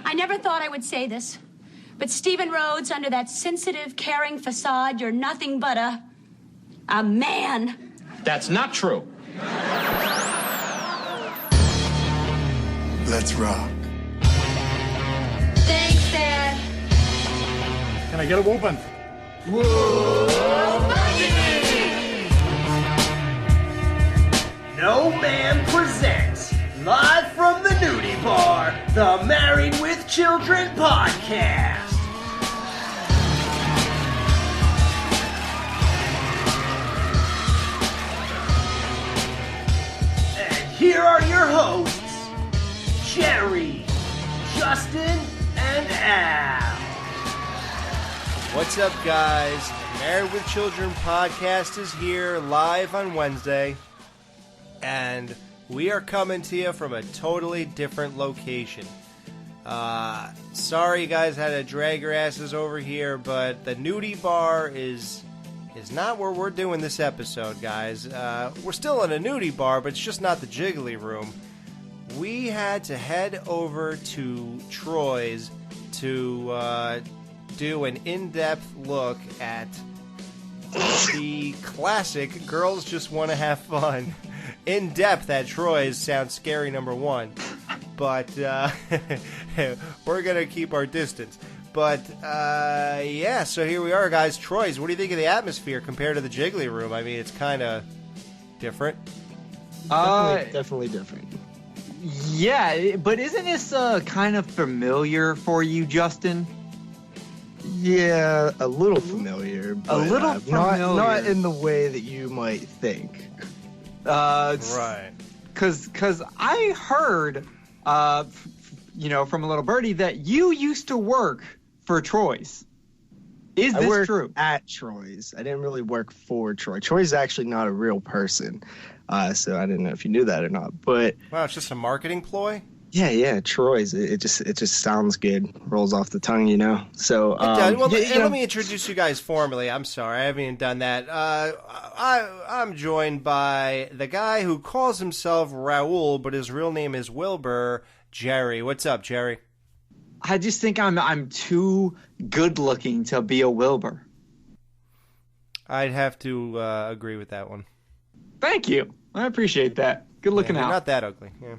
I never thought I would say this, but Stephen Rhodes, under that sensitive, caring facade, you're nothing but a man. That's not true. Let's rock. Thanks, Dad. Can I get a whooping? Whoa, No Man presents, live from the nudie bar, the Married with Children podcast. And here are your hosts, Jerry, Justin, and Al. What's up, guys? Married with Children podcast is here live on Wednesday, and we are coming to you from a totally different location. Sorry you guys had to drag your asses over here, but the nudie bar is not where we're doing this episode, guys. We're still in a nudie bar, but it's just not the Jiggly Room. We had to head over to Troy's to do an in-depth look at the classic Girls Just Want to Have Fun. In-depth at Troy's sounds scary, number one. But we're going to keep our distance. But, yeah, so here we are, guys. Troy's, what do you think of the atmosphere compared to the Jiggly Room? I mean, it's kind of different. Definitely different. Yeah, but isn't this kind of familiar for you, Justin? Yeah, a little familiar. But, a little familiar. Not in the way that you might think. Right. Because I heard, from a little birdie that you used to work for Troy's. Is this true? At Troy's. I didn't really work for Troy. Troy's actually not a real person. So I didn't know if you knew that or not. But wow, it's just a marketing ploy? Yeah, Troy's. It just sounds good, rolls off the tongue, you know. So let me introduce you guys formally. I'm sorry, I haven't even done that. I'm joined by the guy who calls himself Raul, but his real name is Wilbur. Jerry, what's up, Jerry? I just think I'm too good looking to be a Wilbur. I'd have to agree with that one. Thank you. I appreciate that. Good looking out. You're not that ugly. Yeah.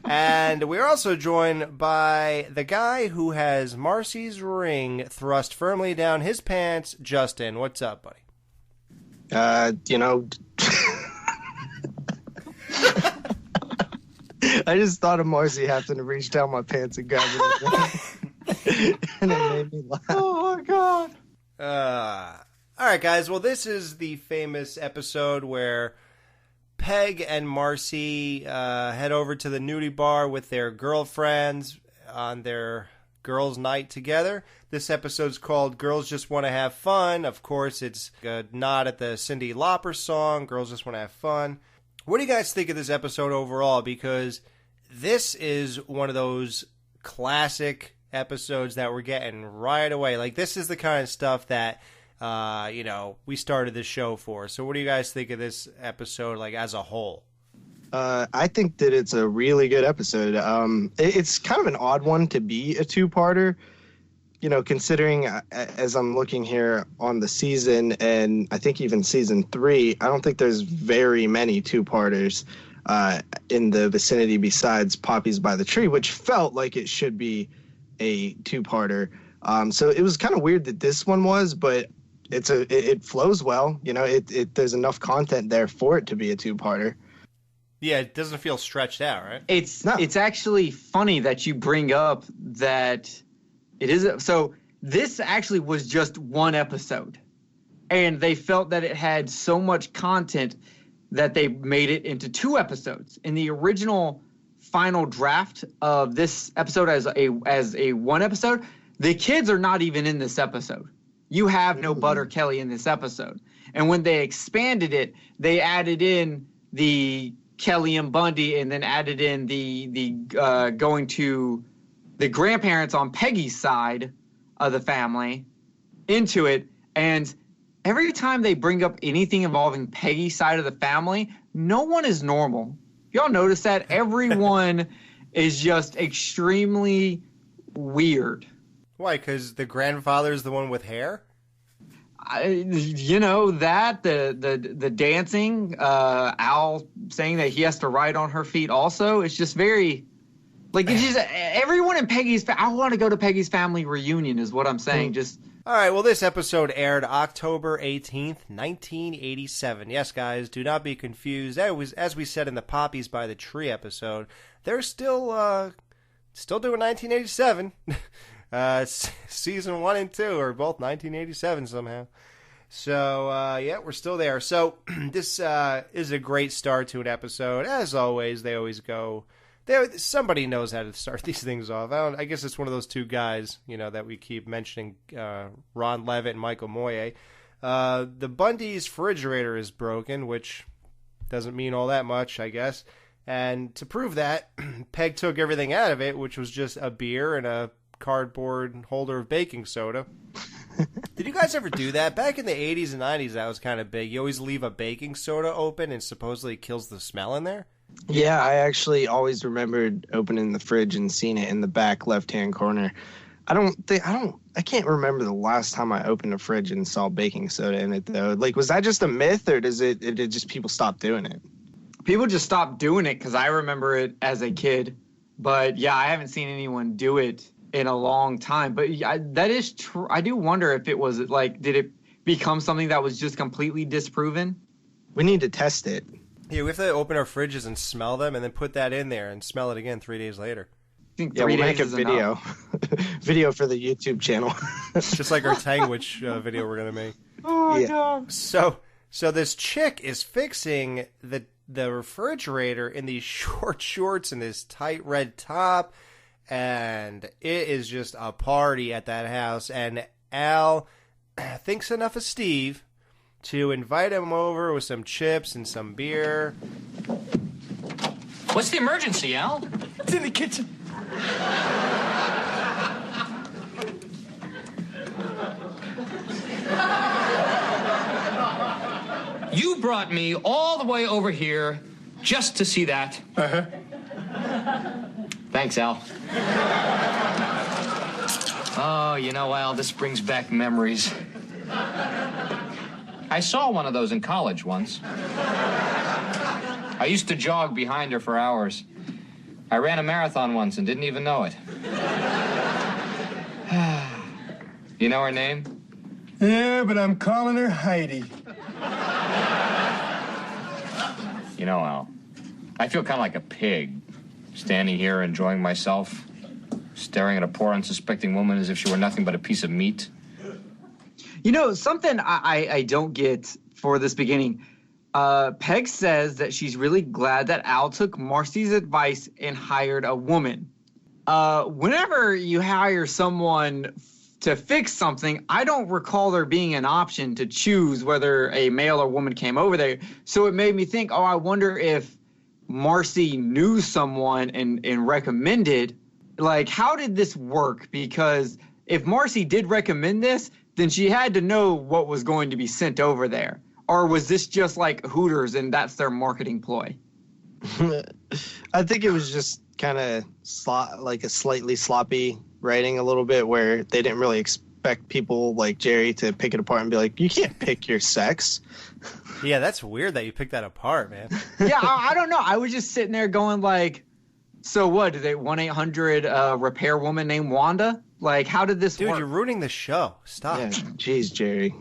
And we're also joined by the guy who has Marcy's ring thrust firmly down his pants, Justin. What's up, buddy? I just thought of Marcy having to reach down my pants and grab it. And it made me laugh. Oh, my God. All right, guys. Well, this is the famous episode where Peg and Marcy head over to the nudie bar with their girlfriends on their girls' night together. This episode's called Girls Just Want to Have Fun. Of course, it's a nod at the Cyndi Lauper song, Girls Just Want to Have Fun. What do you guys think of this episode overall? Because this is one of those classic episodes that we're getting right away. Like, this is the kind of stuff that we started this show for. So what do you guys think of this episode, like, as a whole? I think that it's a really good episode. It's kind of an odd one to be a two-parter, considering as I'm looking here on the season, and I think even season 3, I don't think there's very many two-parters in the vicinity besides Poppies by the Tree, which felt like it should be a two-parter. So it was kind of weird that this one was, but it flows well. There's enough content there for it to be a two-parter. Yeah, it doesn't feel stretched out, right? It's actually funny that you bring up that it is. So this actually was just one episode, and they felt that it had so much content that they made it into 2 episodes. In the original final draft of this episode as a one episode, the kids are not even in this episode. You have no Butter Kelly in this episode. And when they expanded it, they added in the Kelly and Bundy, and then added in the going to the grandparents on Peggy's side of the family into it. And every time they bring up anything involving Peggy's side of the family, no one is normal. Y'all notice that? Everyone is just extremely weird. Why? Because the grandfather's the one with hair? The dancing, Al saying that he has to ride on her feet also. It's just very, like, it's just everyone in I want to go to Peggy's family reunion is what I'm saying. Just. All right, well, this episode aired October 18th, 1987. Yes, guys, do not be confused. As we said in the Poppies by the Tree episode, they're still doing 1987. Season 1 and 2 are both 1987 somehow. So, yeah, we're still there. So, this is a great start to an episode. As always, they always go... Somebody knows how to start these things off. I guess it's one of those two guys, that we keep mentioning, Ron Levitt and Michael Moye. The Bundy's refrigerator is broken, which doesn't mean all that much, I guess. And to prove that, Peg took everything out of it, which was just a beer and a cardboard holder of baking soda. Did you guys ever do that? Back in the 80s and 90s, that was kind of big. You always leave a baking soda open and supposedly it kills the smell in there. Yeah, I actually always remembered opening the fridge and seeing it in the back left-hand corner. I can't remember the last time I opened a fridge and saw baking soda in it though. Like, was that just a myth, or did just people stop doing it? People just stopped doing it because I remember it as a kid. But yeah, I haven't seen anyone do it in a long time. But that is true. I do wonder if it was like, did it become something that was just completely disproven? We need to test it. Yeah, we have to open our fridges and smell them and then put that in there and smell it again 3 days later. I think we'll make a video. Video for the YouTube channel. Just like our Tangwich video we're going to make. Oh, yeah. no. So this chick is fixing the refrigerator in these short shorts and this tight red top, and it is just a party at that house. And Al thinks enough of Steve to invite him over with some chips and some beer. What's the emergency, Al? It's in the kitchen. You brought me all the way over here just to see that. Uh-huh. Thanks, Al. Oh, Al, this brings back memories. I saw one of those in college once. I used to jog behind her for hours. I ran a marathon once and didn't even know it. You know her name? Yeah, but I'm calling her Heidi. Al, I feel kind of like a pig, standing here enjoying myself, staring at a poor unsuspecting woman as if she were nothing but a piece of meat. Something I don't get for this beginning. Peg says that she's really glad that Al took Marcy's advice and hired a woman. Whenever you hire someone to fix something, I don't recall there being an option to choose whether a male or woman came over there. So it made me think, I wonder if Marcy knew someone and recommended. Like, how did this work? Because if Marcy did recommend this, then she had to know what was going to be sent over there. Or was this just like Hooters and that's their marketing ploy? I think it was just kind of like a slightly sloppy writing a little bit, where they didn't really expect people like Jerry to pick it apart and be like, you can't pick your sex. Yeah, that's weird that you picked that apart, man. Yeah, I don't know. I was just sitting there going like, so what? Did they 1-800 repair woman named Wanda? Like, how did this work? Dude, you're ruining the show. Stop. Yeah, jeez, Jerry.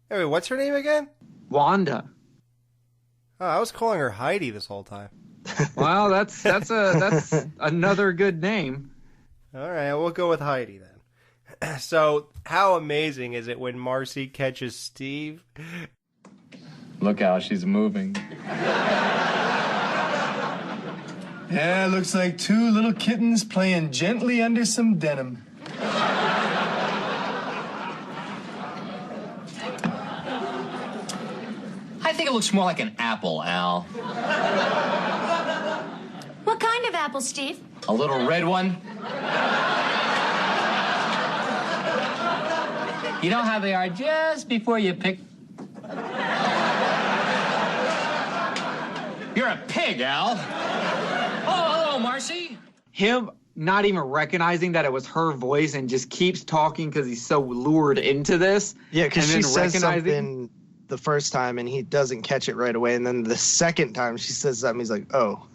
Hey, wait, what's her name again? Wanda. Oh, I was calling her Heidi this whole time. Well, that's another good name. All right, we'll go with Heidi then. So, how amazing is it when Marcy catches Steve? Look how she's moving. Yeah, looks like two little kittens playing gently under some denim. I think it looks more like an apple, Al. What kind of apple, Steve? A little red one. You know how they are just before you pick... You're a pig, Al. Oh, hello, Marcy. not even recognizing that it was her voice and just keeps talking because he's so lured into this. Yeah, because she says recognizing something the first time and he doesn't catch it right away, and then the second time she says something, he's like, "Oh."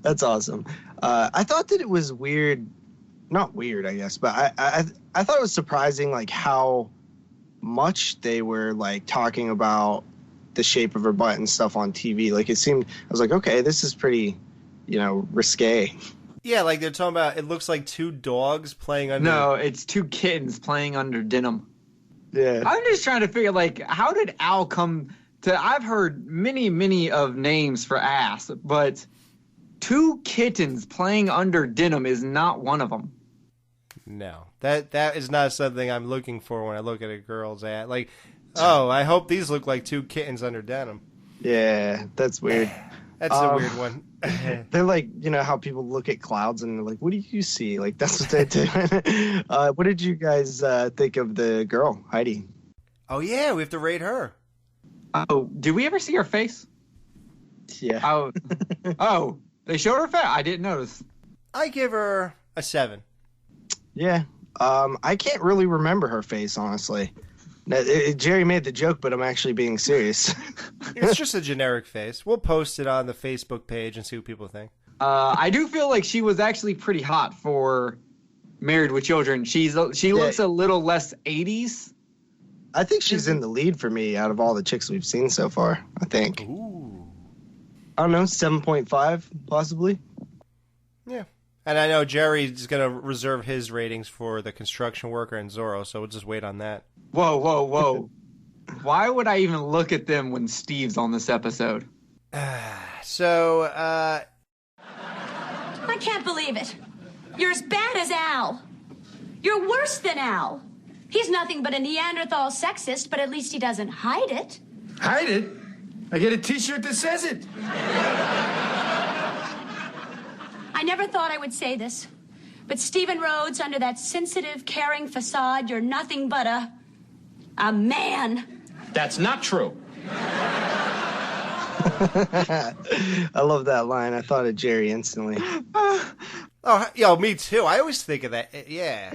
That's awesome. I thought that it was weird, not weird, I guess, but I thought it was surprising, like how much they were like talking about the shape of her butt and stuff on TV. Like it seemed, I was like, okay, this is pretty, risque. Yeah, like they're talking about, it looks like two dogs playing under. No, it's two kittens playing under denim. Yeah. I'm just trying to figure, like, how did Al come to... I've heard many of names for ass, but two kittens playing under denim is not one of them. No, that is not something I'm looking for when I look at a girl's ass. Like, oh, I hope these look like two kittens under denim. Yeah, that's weird. That's a weird one. They're like, how people look at clouds and they're like, what do you see? Like, that's what they do. What did you guys think of the girl, Heidi? Oh, yeah, we have to rate her. Oh, did we ever see her face? Yeah. Oh, they showed her face? I didn't notice. I give her a 7. Yeah. I can't really remember her face, honestly. Jerry made the joke, but I'm actually being serious. It's just a generic face. We'll post it on the Facebook page and see what people think. I do feel like she was actually pretty hot for Married with Children. She looks a little less 80s. I think she's in the lead for me out of all the chicks we've seen so far, I think. Ooh. I don't know, 7.5, possibly. Yeah. And I know Jerry's going to reserve his ratings for the construction worker and Zorro, so we'll just wait on that. Whoa. Why would I even look at them when Steve's on this episode? I can't believe it. You're as bad as Al. You're worse than Al. He's nothing but a Neanderthal sexist, but at least he doesn't hide it. Hide it? I get a t-shirt that says it. I never thought I would say this, but Stephen Rhodes, under that sensitive, caring facade, you're nothing but a man. That's not true. I love that line. I thought of Jerry instantly. Me too. I always think of that. Yeah.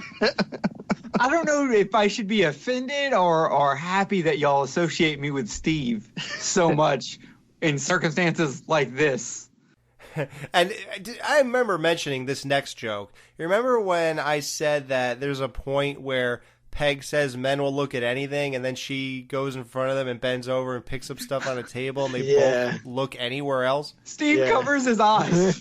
I don't know if I should be offended or happy that y'all associate me with Steve so much in circumstances like this. And I remember mentioning this next joke. You remember when I said that there's a point where Peg says men will look at anything, and then she goes in front of them and bends over and picks up stuff on a table, and they both look anywhere else? Steve covers his eyes.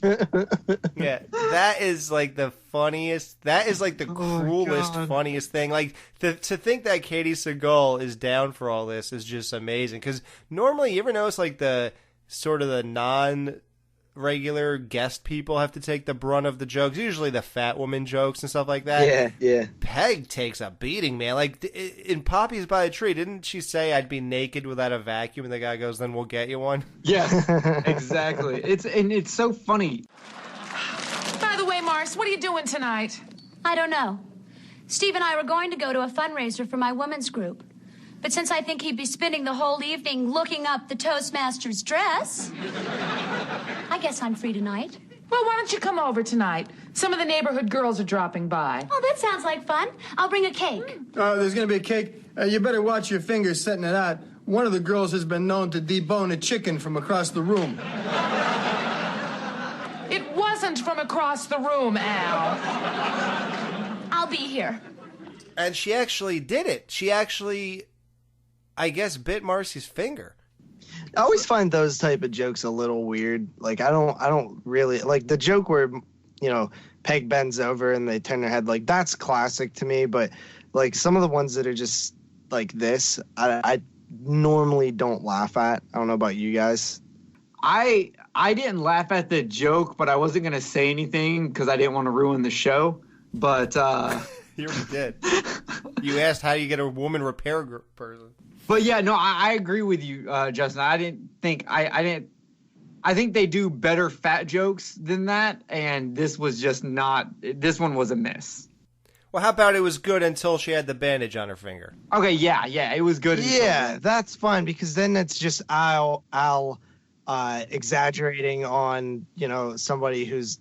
Yeah, that is like the funniest. That is like the cruelest, funniest thing. Like to think that Katie Sagal is down for all this is just amazing. Because normally, you ever notice like the sort of the non-regular guest people have to take the brunt of the jokes, usually the fat woman jokes and stuff like that. Yeah. Peg takes a beating, man. Like in Poppy's by the Tree, didn't she say I'd be naked without a vacuum? And the guy goes, then we'll get you one. Yeah, exactly. It's so funny. By the way, Marcy, what are you doing tonight? I don't know. Steve and I were going to go to a fundraiser for my women's group. But since I think he'd be spending the whole evening looking up the Toastmaster's dress, I guess I'm free tonight. Well, why don't you come over tonight? Some of the neighborhood girls are dropping by. Oh, that sounds like fun. I'll bring a cake. There's going to be a cake. You better watch your fingers setting it out. One of the girls has been known to debone a chicken from across the room. It wasn't from across the room, Al. I'll be here. And she actually did it. She actually, I guess, bit Marcy's finger. I always find those type of jokes a little weird. Like I don't really like the joke where Peg bends over and they turn their head. Like that's classic to me. But like some of the ones that are just like this, I normally don't laugh at. I don't know about you guys. I didn't laugh at the joke, but I wasn't gonna say anything because I didn't want to ruin the show. But you already did. You asked how you get a woman repair person. But yeah, no, I agree with you, Justin. I think they do better fat jokes than that, and this was just not. This one was a miss. Well, how about it was good until she had the bandage on her finger? Okay, yeah, it was good. Yeah, that's fine because then it's just Al exaggerating on somebody who's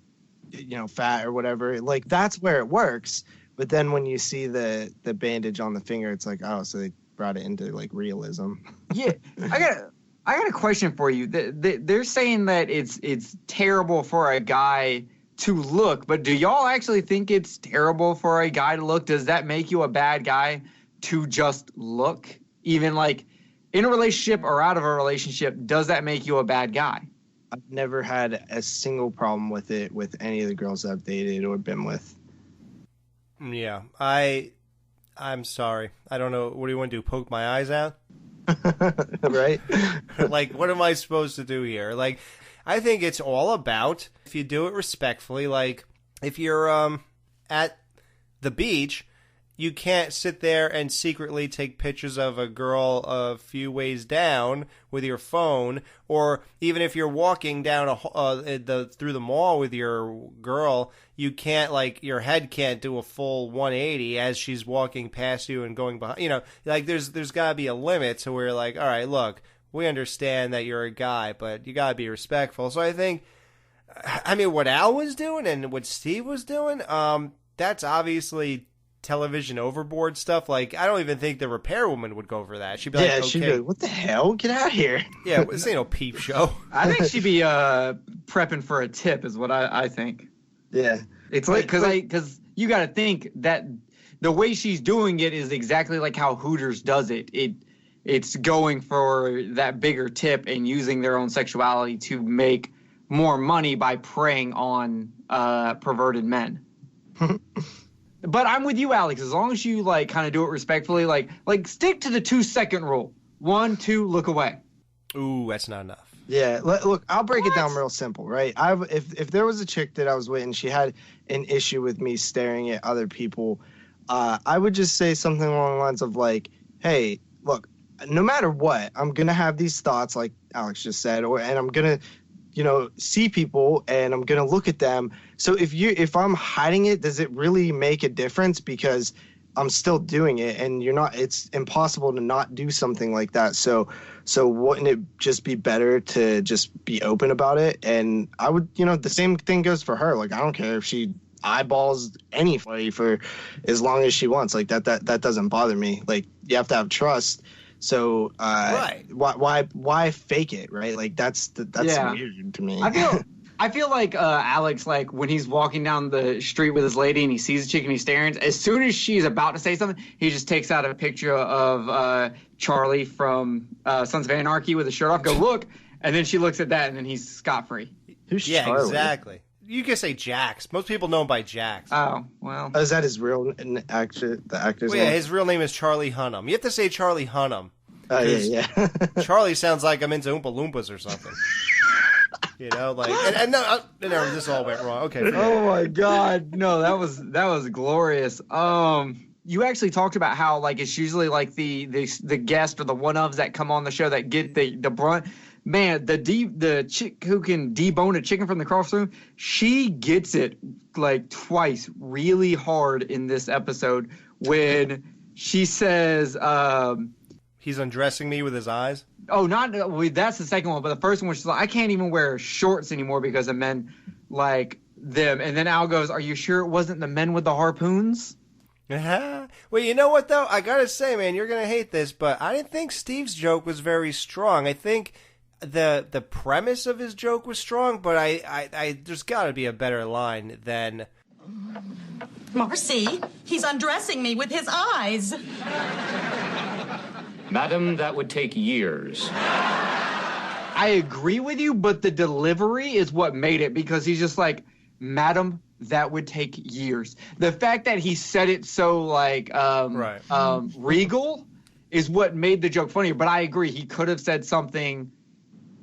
fat or whatever, like that's where it works. But then when you see the bandage on the finger, it's like, oh, so they brought it into like realism. Yeah, I got a question for you. They're saying that it's terrible for a guy to look, but do y'all actually think it's terrible for a guy to look? Does that make you a bad guy to just look? Even like in a relationship or out of a relationship, does that make you a bad guy? I've never had a single problem with it with any of the girls I've dated or been with. Yeah, I'm sorry. I don't know. What do you want to do? Poke my eyes out? Right? Like, what am I supposed to do here? Like, I think it's all about if you do it respectfully. Like, if you're at the beach, you can't sit there and secretly take pictures of a girl a few ways down with your phone, or even if you're walking down through the mall with your girl, you can't, like, your head can't do a full 180 as she's walking past you and going behind. Like there's got to be a limit to where, like, all right, look, we understand that you're a guy, but you got to be respectful. So I think, what Al was doing and what Steve was doing, that's obviously television overboard stuff. Like, I don't even think the repair woman would go for that. She'd be like, okay. She'd be like, what the hell? Get out of here. Yeah, this ain't no peep show. I think she'd be prepping for a tip is what I think. Yeah. It's like, because you got to think that the way she's doing it is exactly like how Hooters does it. It's going for that bigger tip and using their own sexuality to make more money by preying on perverted men. But I'm with you, Alex. As long as you like kind of do it respectfully, like stick to the 2-second rule. 1, 2, look away. Ooh, that's not enough. Yeah, look, I'll break it down real simple, right? If there was a chick that I was with and she had an issue with me staring at other people, I would just say something along the lines of like, hey, look, no matter what, I'm gonna have these thoughts, like Alex just said, and I'm gonna, see people and I'm gonna look at them. So if I'm hiding it, does it really make a difference? Because I'm still doing it, and it's impossible to not do something like that. So wouldn't it just be better to just be open about it? And I would, the same thing goes for her. Like, I don't care if she eyeballs anybody for as long as she wants. Like that doesn't bother me. Like, you have to have trust. So right. Why fake it, right? Like that's weird to me. I feel like Alex, like when he's walking down the street with his lady and he sees a chick and he's staring, as soon as she's about to say something, he just takes out a picture of Charlie from Sons of Anarchy with his shirt off, go look, and then she looks at that and then he's scot-free. Who's yeah, Charlie? Exactly. You can say Jax. Most people know him by Jax. Oh, well. Is that his real actor? The actor's name? Yeah, his real name is Charlie Hunnam. You have to say Charlie Hunnam. Oh, yeah. Charlie sounds like I'm into Oompa Loompas or something. This all went wrong. Okay. Oh my God, no, that was glorious. You actually talked about how like it's usually like the guest or the one-ofs that come on the show that get the brunt. Man, the chick who can debone a chicken from the crossroom, she gets it like twice really hard in this episode when she says, he's undressing me with his eyes. Oh, that's the second one, but the first one was she's like, I can't even wear shorts anymore because of men like them. And then Al goes, are you sure it wasn't the men with the harpoons? Well, you know what though? I gotta say, man, you're gonna hate this, but I didn't think Steve's joke was very strong. I think the premise of his joke was strong, but I there's gotta be a better line than Marcy, he's undressing me with his eyes. Madam, that would take years. I agree with you, but the delivery is what made it, because he's just like, Madam, that would take years. The fact that he said it so like regal is what made the joke funnier. But I agree, he could have said something.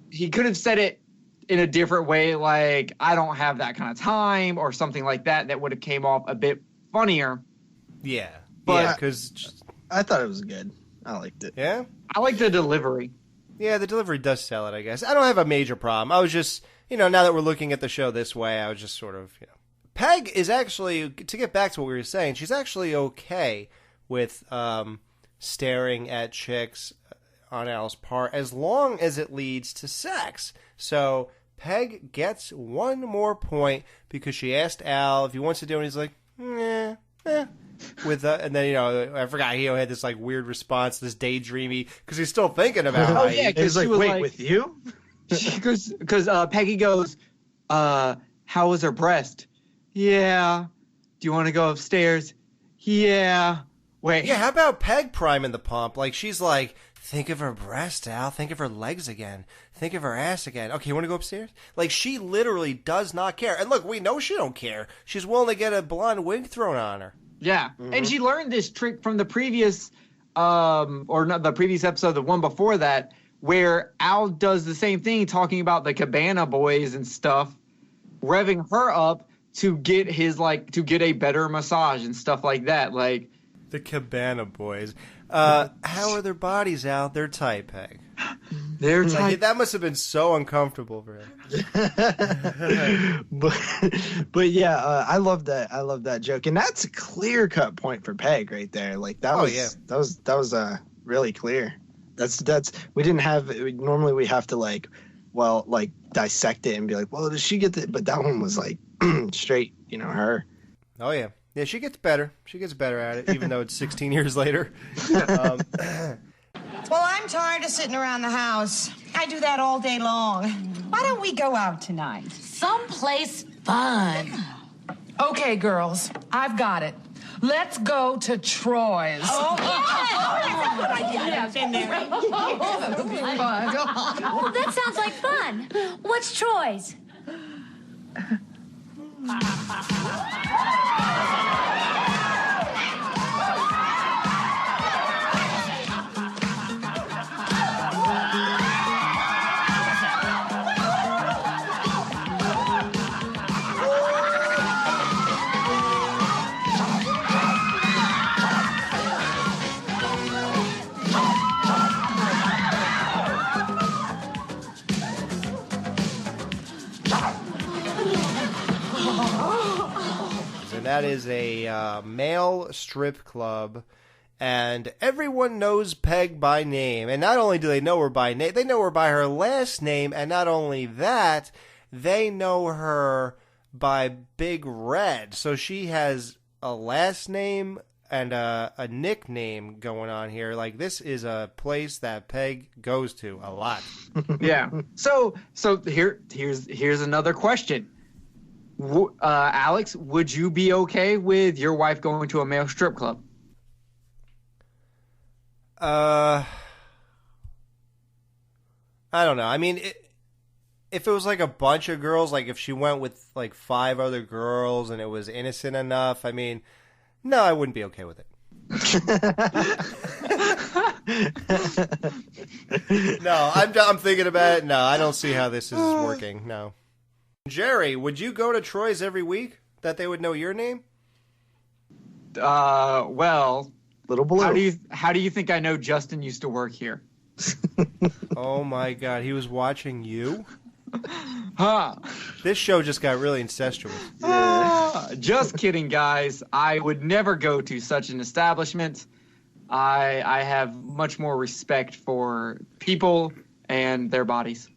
He could have said it in a different way, like I don't have that kind of time or something like that. That would have came off a bit funnier. Yeah, but because I thought it was good. I liked it. Yeah, I like the delivery. Yeah, the delivery does sell it, I guess. I don't have a major problem. I was just, now that we're looking at the show this way, I was just sort of, Peg is actually, to get back to what we were saying, she's actually okay with staring at chicks on Al's part as long as it leads to sex. So Peg gets one more point because she asked Al if he wants to do it. And he's like, and then, I forgot he had this like weird response, this daydreamy, because he's still thinking about it. Oh, yeah, because He's like, wait, with you? Because Peggy goes, how was her breast? Yeah. Do you want to go upstairs? Yeah. Wait. Yeah, how about Peg priming the pump? Like, she's like, think of her breast, Al. Think of her legs again. Think of her ass again. Okay, you want to go upstairs? Like, she literally does not care. And look, we know she don't care. She's willing to get a blonde wig thrown on her. Yeah. And she learned this trick from the previous, or not the previous episode, the one before that, where Al does the same thing, talking about the Cabana Boys and stuff, revving her up to get to get a better massage and stuff like that. Like, the Cabana Boys. How are their bodies, Al? They're tight, Peg. They're tight. Like, that must have been so uncomfortable for him. but yeah, I love that. I love that joke, and that's a clear-cut point for Peg right there. Like that was really clear. That's we didn't have. Normally we have to dissect it and be like, well, does she get the? But that one was like straight, her. Oh yeah. Yeah, she gets better. She gets better at it, even though it's 16 years later. Well, I'm tired of sitting around the house. I do that all day long. Why don't we go out tonight? Someplace fun. Okay, girls, I've got it. Let's go to Troy's. Oh, I've been there. Oh, that sounds like fun. What's Troy's? That is a male strip club, and everyone knows Peg by name. And not only do they know her by name, they know her by her last name, and not only that, they know her by Big Red. So she has a last name and a nickname going on here. Like, this is a place that Peg goes to a lot. Yeah. So here's another question. Alex, would you be okay with your wife going to a male strip club? I don't know. I mean, if it was like a bunch of girls, like if she went with like 5 other girls and it was innocent enough, I mean, no, I wouldn't be okay with it. No, I'm thinking about it. No, I don't see how this is working. No. Jerry, would you go to Troy's every week that they would know your name? Well, Little Blue. How do you think I know Justin used to work here? Oh my God, he was watching you? Huh. This show just got really incestuous. Just kidding, guys. I would never go to such an establishment. I have much more respect for people and their bodies.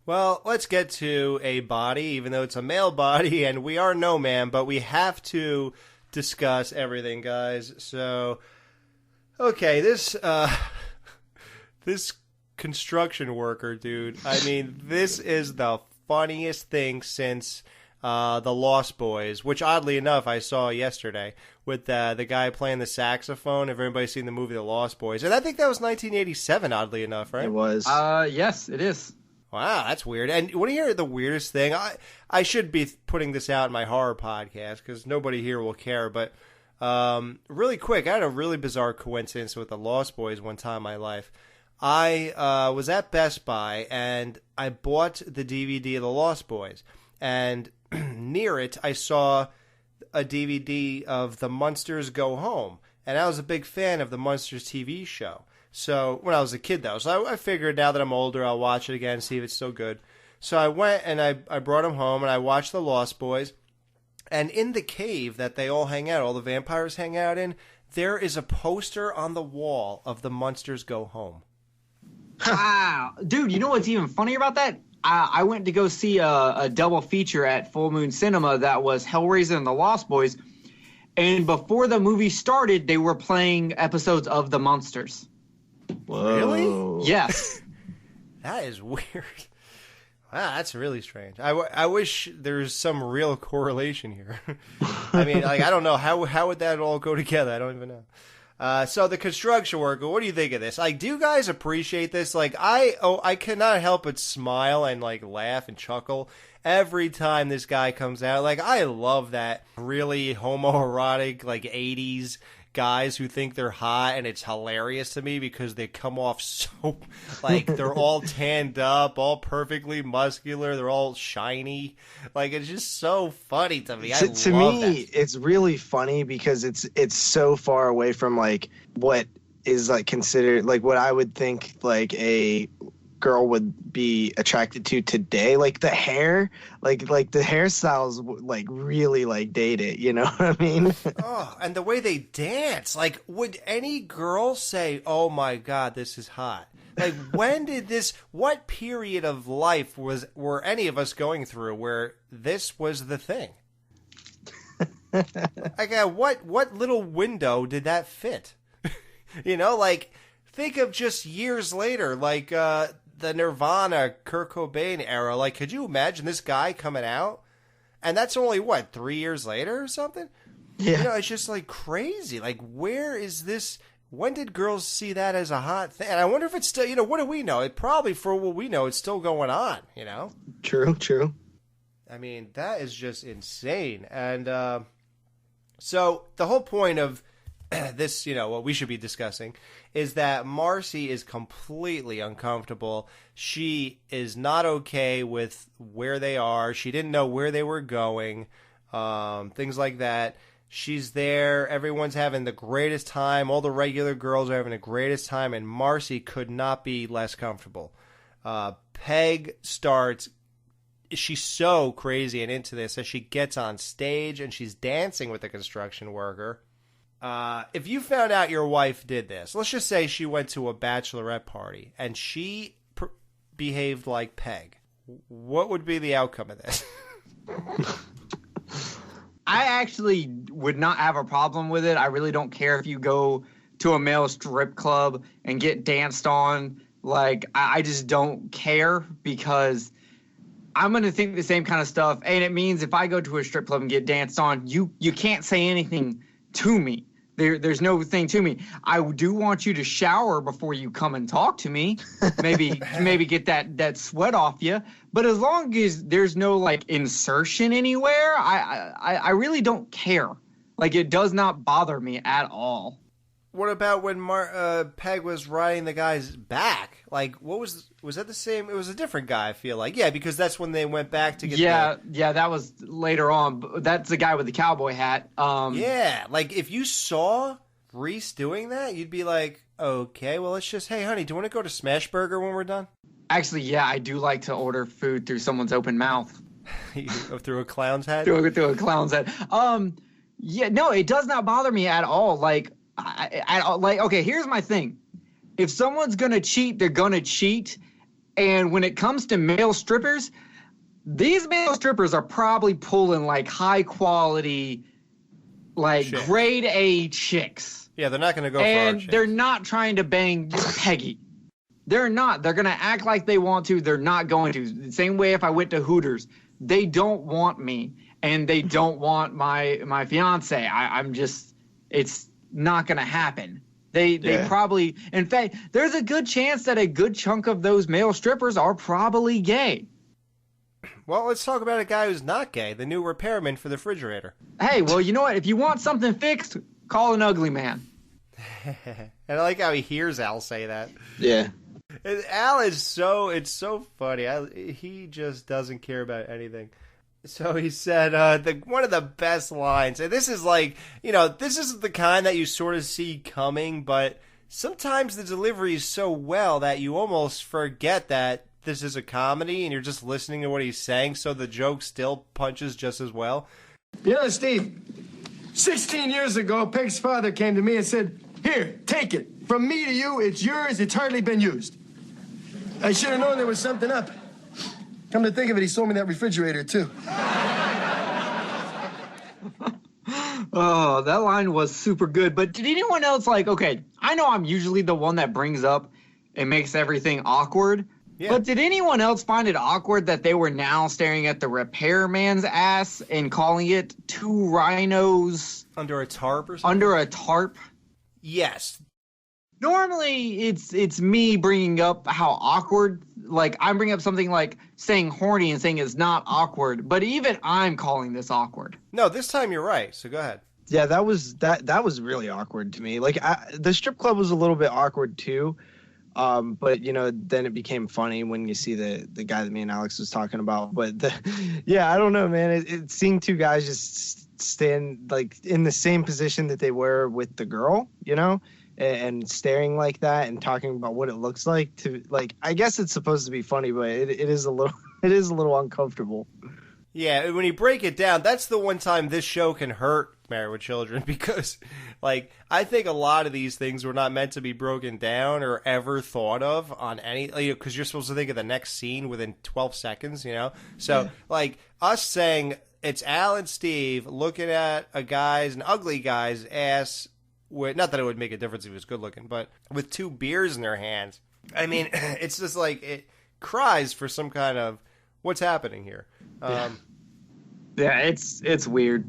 Well, let's get to a body, even though it's a male body, and we are no man, but we have to discuss everything, guys. So, okay, this construction worker, dude, I mean, this is the funniest thing since The Lost Boys, which oddly enough I saw yesterday with the guy playing the saxophone. If everybody's seen the movie The Lost Boys, and I think that was 1987, oddly enough, right? It was. Yes, it is. Wow, that's weird. And want to hear the weirdest thing? I should be putting this out in my horror podcast because nobody here will care. But really quick, I had a really bizarre coincidence with The Lost Boys one time in my life. I was at Best Buy and I bought the DVD of The Lost Boys. And near it, I saw a DVD of The Munsters Go Home. And I was a big fan of the Munsters TV show. So, when I was a kid, though. So, I figured now that I'm older, I'll watch it again, see if it's still good. So, I went and I brought them home, and I watched The Lost Boys. And in the cave that they all hang out, all the vampires hang out in, there is a poster on the wall of The Munsters Go Home. Wow. Dude, you know what's even funnier about that? I went to go see a double feature at Full Moon Cinema that was Hellraiser and the Lost Boys. And before the movie started, they were playing episodes of The Munsters. Really? Yes. That is weird. Wow, that's really strange. I wish there's some real correlation here. I mean, like, I don't know. How would that all go together? I don't even know. So the construction worker, what do you think of this? Like, do you guys appreciate this? Like, I cannot help but smile and, like, laugh and chuckle every time this guy comes out. Like, I love that really homoerotic, like, 80s guys who think they're hot, and it's hilarious to me because they come off so, like, they're all tanned up, all perfectly muscular, they're all shiny. Like, it's just so funny to me. To me, it's really funny because it's so far away from, like, what is, like, considered, like, what I would think, like, a girl would be attracted to today. Like, the hair, like the hairstyles, like, really, like, date it, you know what I mean? Oh, and the way they dance. Like, would any girl say, oh my God, this is hot? Like, when did what period of life were any of us going through where this was the thing? Like, what little window did that fit? You know, like, think of just years later, like, the Nirvana, Kurt Cobain era. Like, could you imagine this guy coming out? And that's only, 3 years later or something? Yeah. You know, it's just, like, crazy. Like, where is this? When did girls see that as a hot thing? And I wonder if it's still, you know, what do we know? It probably, for what we know, it's still going on, you know? True. I mean, that is just insane. And so the whole point of this, you know, what we should be discussing is that Marcy is completely uncomfortable. She is not okay with where they are. She didn't know where they were going, things like that. She's there. Everyone's having the greatest time. All the regular girls are having the greatest time, and Marcy could not be less comfortable. Peg starts. She's so crazy and into this that she gets on stage and she's dancing with the construction worker. If you found out your wife did this, let's just say she went to a bachelorette party and she behaved like Peg, what would be the outcome of this? I actually would not have a problem with it. I really don't care if you go to a male strip club and get danced on. Like, I just don't care because I'm going to think the same kind of stuff. And it means if I go to a strip club and get danced on, you can't say anything to me. There's no thing to me. I do want you to shower before you come and talk to me. Maybe get that sweat off you. But as long as there's no, like, insertion anywhere, I really don't care. Like, it does not bother me at all. What about when Peg was riding the guy's back? Like, what was that the same? It was a different guy, I feel like. Yeah, because that's when they went back to get Yeah, that was later on. That's the guy with the cowboy hat. Yeah, like, if you saw Reese doing that, you'd be like, okay, well, let's just, hey, honey, do you want to go to Smash Burger when we're done? Actually, yeah, I do like to order food through someone's open mouth. Through a clown's head? Through a clown's head. Yeah, no, it does not bother me at all. Like, okay, here's my thing. If someone's going to cheat, they're going to cheat. And when it comes to male strippers, these male strippers are probably pulling, like, high quality, like, Shit. grade A chicks. Yeah, they're not going to go and for our they're not trying to bang Peggy. They're not. They're going to act like they want to. They're not going to. The same way if I went to Hooters. They don't want me, and they don't want my fiance. I'm just, it's not going to happen. They probably, in fact, there's a good chance that a good chunk of those male strippers are probably gay. Well, let's talk about a guy who's not gay, the new repairman for the refrigerator. Hey, well, you know what? If you want something fixed, call an ugly man. And I like how he hears Al say that. Yeah. And Al is it's so funny. He just doesn't care about anything. So he said, one of the best lines, and this is like, you know, this is the kind that you sort of see coming, but sometimes the delivery is so well that you almost forget that this is a comedy and you're just listening to what he's saying, so the joke still punches just as well. You know, Steve, 16 years ago, Peg's father came to me and said, "Here, take it. From me to you, it's yours. It's hardly been used." I should have known there was something up. Come to think of it, he sold me that refrigerator, too. Oh, that line was super good. But did anyone else okay, I know I'm usually the one that brings up and makes everything awkward. Yeah. But did anyone else find it awkward that they were now staring at the repairman's ass and calling it two rhinos? Under a tarp or something? Under a tarp? Yes. Normally, it's me bringing up how awkward, I'm bringing up something like saying horny and saying it's not awkward, but even I'm calling this awkward. No, this time you're right, so go ahead. Yeah, that was really awkward to me. The strip club was a little bit awkward too, but then it became funny when you see the guy that me and Alex was talking about. But I don't know, man. It's seeing two guys just stand in the same position that they were with the girl, and staring like that and talking about what it looks like to I guess it's supposed to be funny, but it is a little uncomfortable. Yeah, when you break it down, that's the one time this show can hurt Married with Children, because I think a lot of these things were not meant to be broken down or ever thought of on any, because you're supposed to think of the next scene within 12 seconds, So us saying it's Al and Steve looking at an ugly guy's ass. Not that it would make a difference if he was good looking, but with two beers in their hands. I mean, it's just it cries for some kind of what's happening here. Yeah, it's weird.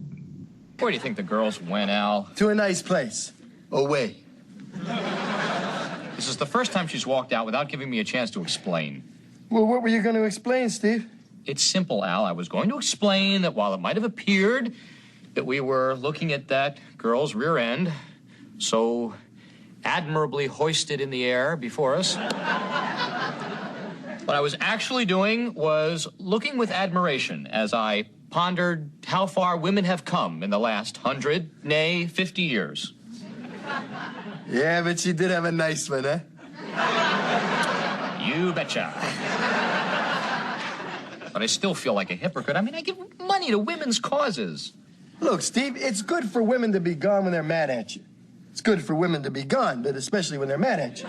Where do you think the girls went, Al? To a nice place. Away. This is the first time she's walked out without giving me a chance to explain. Well, what were you going to explain, Steve? It's simple, Al. I was going to explain that while it might have appeared that we were looking at that girl's rear end, so admirably hoisted in the air before us, what I was actually doing was looking with admiration as I pondered how far women have come in the last 100, nay, 50 years. Yeah, but she did have a nice one, huh? You betcha. But I still feel like a hypocrite. I mean, I give money to women's causes. Look, Steve, it's good for women to be gone when they're mad at you. It's good for women to be gone, but especially when they're mad at you.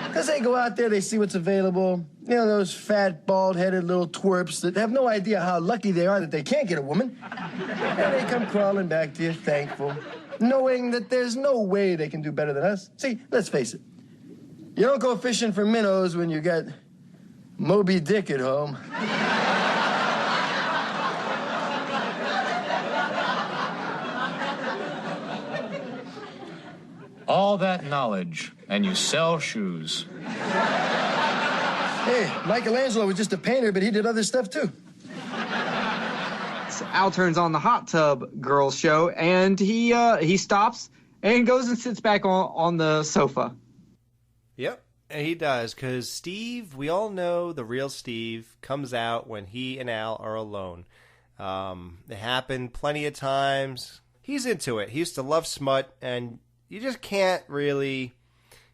Because they go out there, they see what's available. Those fat, bald-headed little twerps that have no idea how lucky they are that they can't get a woman. And they come crawling back to you, thankful, knowing that there's no way they can do better than us. See, let's face it. You don't go fishing for minnows when you got Moby Dick at home. All that knowledge, and you sell shoes. Hey, Michelangelo was just a painter, but he did other stuff, too. So Al turns on the hot tub girls show, and he stops and goes and sits back on the sofa. Yep, and he does, because Steve, we all know the real Steve comes out when he and Al are alone. It happened plenty of times. He's into it. He used to love smut, and you just can't really,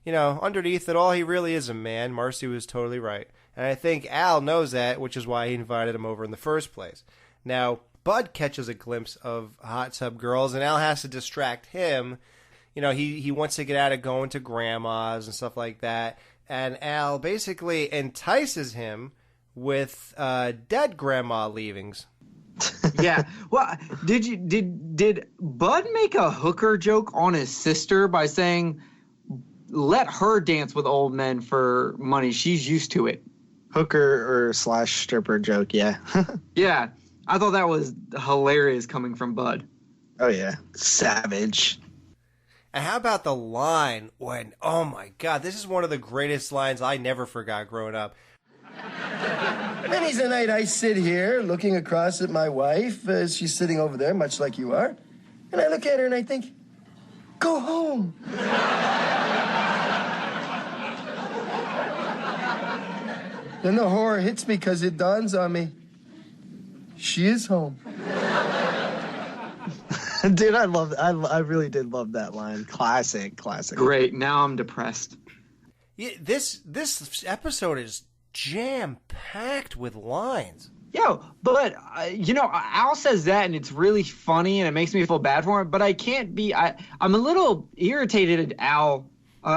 underneath it all, he really is a man. Marcy was totally right. And I think Al knows that, which is why he invited him over in the first place. Now, Bud catches a glimpse of hot tub girls, and Al has to distract him. He wants to get out of going to grandma's and stuff like that. And Al basically entices him with dead grandma leavings. Yeah. Well, did Bud make a hooker joke on his sister by saying, let her dance with old men for money? She's used to it. Hooker or / stripper joke, yeah. Yeah. I thought that was hilarious coming from Bud. Oh, yeah. Savage. And how about the line when, oh my God, this is one of the greatest lines I never forgot growing up. Many's the night I sit here looking across at my wife as she's sitting over there, much like you are. And I look at her and I think, go home. Then the horror hits me because it dawns on me. She is home. Dude, I really did love that line. Classic. Great. Now I'm depressed. Yeah, this episode is jam-packed with lines. Yeah, but, Al says that, and it's really funny, and it makes me feel bad for him, but I can't be... I'm a little irritated at Al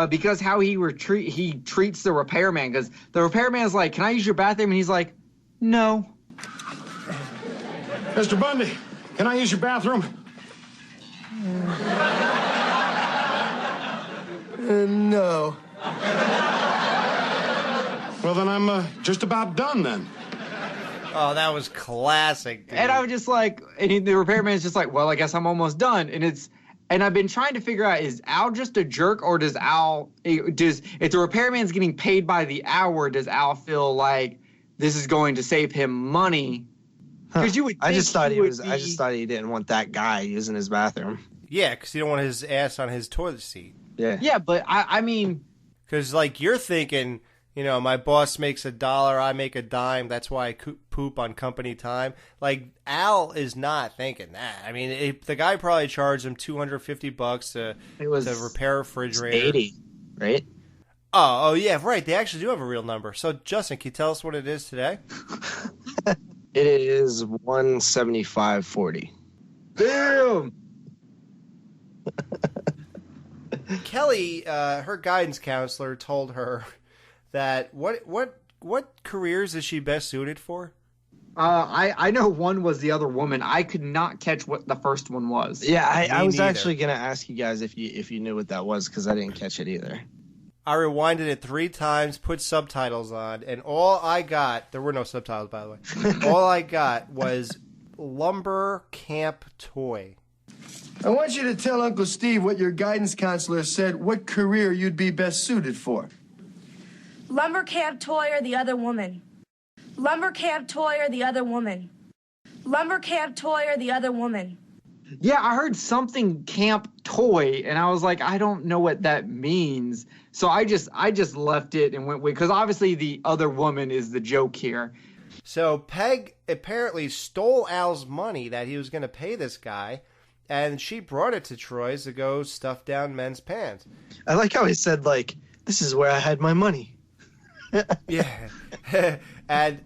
because how he treats the repairman, because the repairman's like, can I use your bathroom? And he's like, No. Mr. Bundy, can I use your bathroom? No. Well, then I'm just about done then. Oh, that was classic, dude. And I was just like, the repairman's just like, well, I guess I'm almost done. And I've been trying to figure out, is Al just a jerk, or if the repairman's getting paid by the hour, does Al feel like this is going to save him money? Because you would think I just thought he didn't want that guy using his bathroom. Yeah, because you don't want his ass on his toilet seat. Yeah. Yeah, but I mean... Because, like, you're thinking, you know, my boss makes $1, I make a dime, that's why I poop on company time. Like, Al is not thinking that. I mean, the guy probably charged him $250 to repair a refrigerator. 80, right? Oh, yeah, right. They actually do have a real number. So, Justin, can you tell us what it is today? It is $175.40. Damn! Kelly, her guidance counselor, told her that what careers is she best suited for? I know one was the other woman. I could not catch what the first one was. Yeah, I was actually going to ask you guys if you knew what that was, because I didn't catch it either. I rewinded it 3 times, put subtitles on, and all I got, there were no subtitles, by the way, all I got was lumber camp toy. I want you to tell Uncle Steve what your guidance counselor said, what career you'd be best suited for. Lumber camp toy or the other woman. Lumber camp toy or the other woman. Lumber camp toy or the other woman. Yeah, I heard something camp toy, and I was like, I don't know what that means. So I just left it and went with, because obviously the other woman is the joke here. So Peg apparently stole Al's money that he was going to pay this guy, and she brought it to Troy's to go stuff down men's pants. I like how he said, like, this is where I had my money. Yeah. And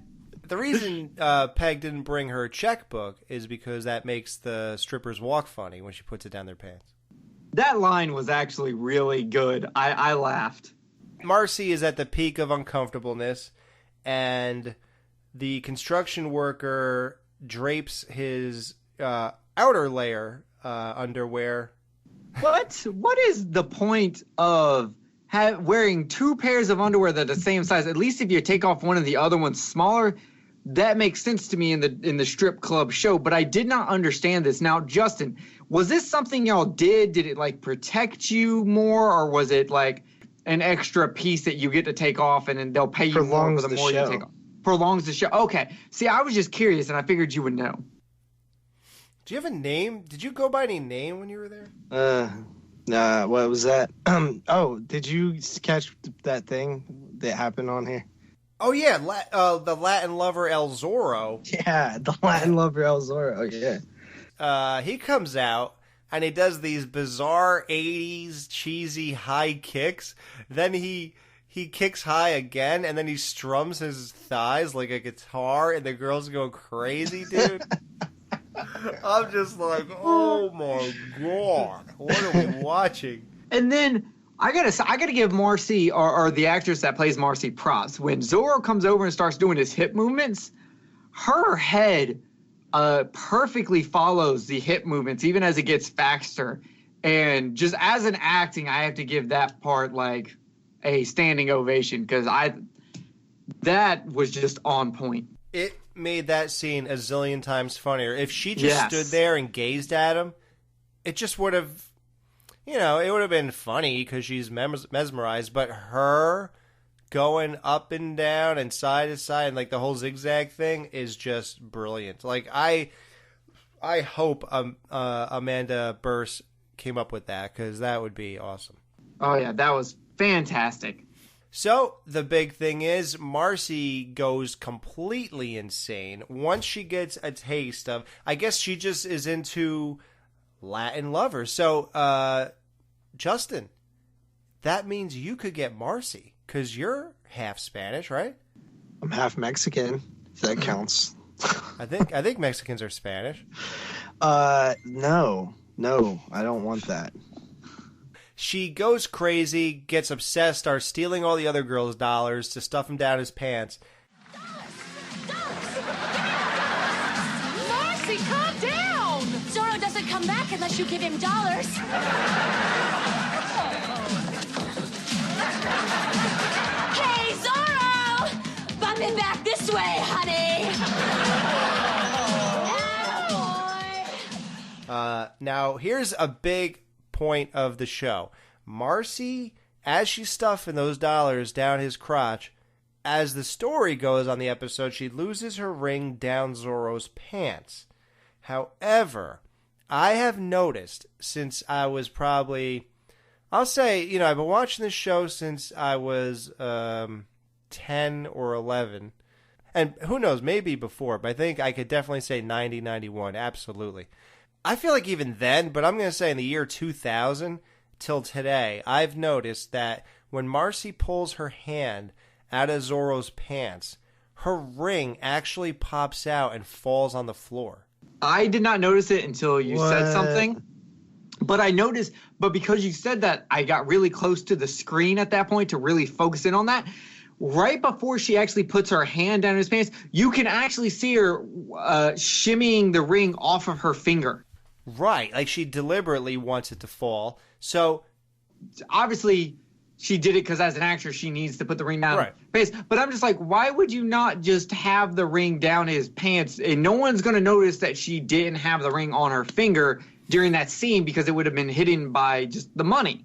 the reason Peg didn't bring her checkbook is because that makes the strippers walk funny when she puts it down their pants. That line was actually really good. I laughed. Marcy is at the peak of uncomfortableness, and the construction worker drapes his outer layer underwear. What is the point of wearing 2 pairs of underwear that are the same size? At least if you take off one and the other one's smaller, that makes sense to me in the strip club show. But I did not understand this. Now, Justin, was this something y'all did? Did it like protect you more, or was it like an extra piece that you get to take off and then they'll pay you more for the more you take off? Prolongs the show. Okay. See, I was just curious, and I figured you would know. Do you have a name? Did you go by any name when you were there? Nah, what was that? Oh, did you catch that thing that happened on here? Oh, yeah, the Latin lover El Zorro. Yeah, the Latin lover El Zorro, yeah. He comes out, and he does these bizarre 80s cheesy high kicks. Then he kicks high again, and then he strums his thighs like a guitar, and the girls go crazy, dude. I'm just like, oh my God, what are we watching? And then I gotta give Marcy or the actress that plays Marcy props. When Zorro comes over and starts doing his hip movements, her head perfectly follows the hip movements, even as it gets faster. And just as an acting, I have to give that part like a standing ovation, because that was just on point. It made that scene a zillion times funnier. If she just stood there and gazed at him, it just would have, it would have been funny because she's mesmerized. But her going up and down and side to side and like the whole zigzag thing is just brilliant. Like I hope Amanda Burse came up with that, because that would be awesome. Oh yeah, that was fantastic. So, the big thing is, Marcy goes completely insane once she gets a taste of, I guess she just is into Latin lovers. So, Justin, that means you could get Marcy, because you're half Spanish, right? I'm half Mexican, if that counts. I think Mexicans are Spanish. No, I don't want that. She goes crazy, gets obsessed, starts stealing all the other girls' dollars to stuff them down his pants. Dollars! unless you give him dollars. Hey, Zorro! Bump it back this way, honey. Now, here's a big point of the show. Marcy, as she's stuffing those dollars down his crotch, as the story goes on the episode, she loses her ring down Zorro's pants. However, I have noticed since I was probably, I'll say, I've been watching this show since I was 10 or 11. And who knows, maybe before, but I think I could definitely say 90, 91, absolutely. I feel like even then, but I'm going to say in the year 2000 till today, I've noticed that when Marcy pulls her hand out of Zorro's pants, her ring actually pops out and falls on the floor. I did not notice it until you said something. But I noticed, but because you said that, I got really close to the screen at that point to really focus in on that. Right before she actually puts her hand down his pants, you can actually see her shimmying the ring off of her finger. Right, like she deliberately wants it to fall. So obviously she did it because as an actress she needs to put the ring down her face. But I'm just like, why would you not just have the ring down his pants? And no one's going to notice that she didn't have the ring on her finger during that scene because it would have been hidden by just the money.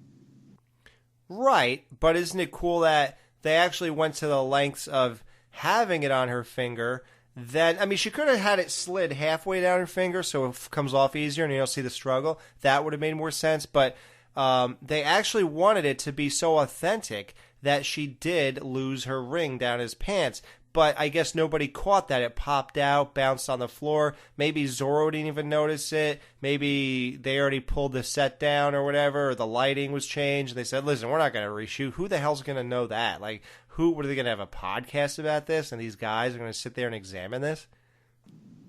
Right, but isn't it cool that they actually went to the lengths of having it on her finger? Then, I mean, she could have had it slid halfway down her finger so it comes off easier and you don't see the struggle. That would have made more sense. But they actually wanted it to be so authentic that she did lose her ring down his pants. But I guess nobody caught that. It popped out, bounced on the floor. Maybe Zorro didn't even notice it. Maybe they already pulled the set down or whatever, or the lighting was changed. They said, listen, we're not going to reshoot. Who the hell's going to know that? Like, what are they going to have a podcast about this? And these guys are going to sit there and examine this?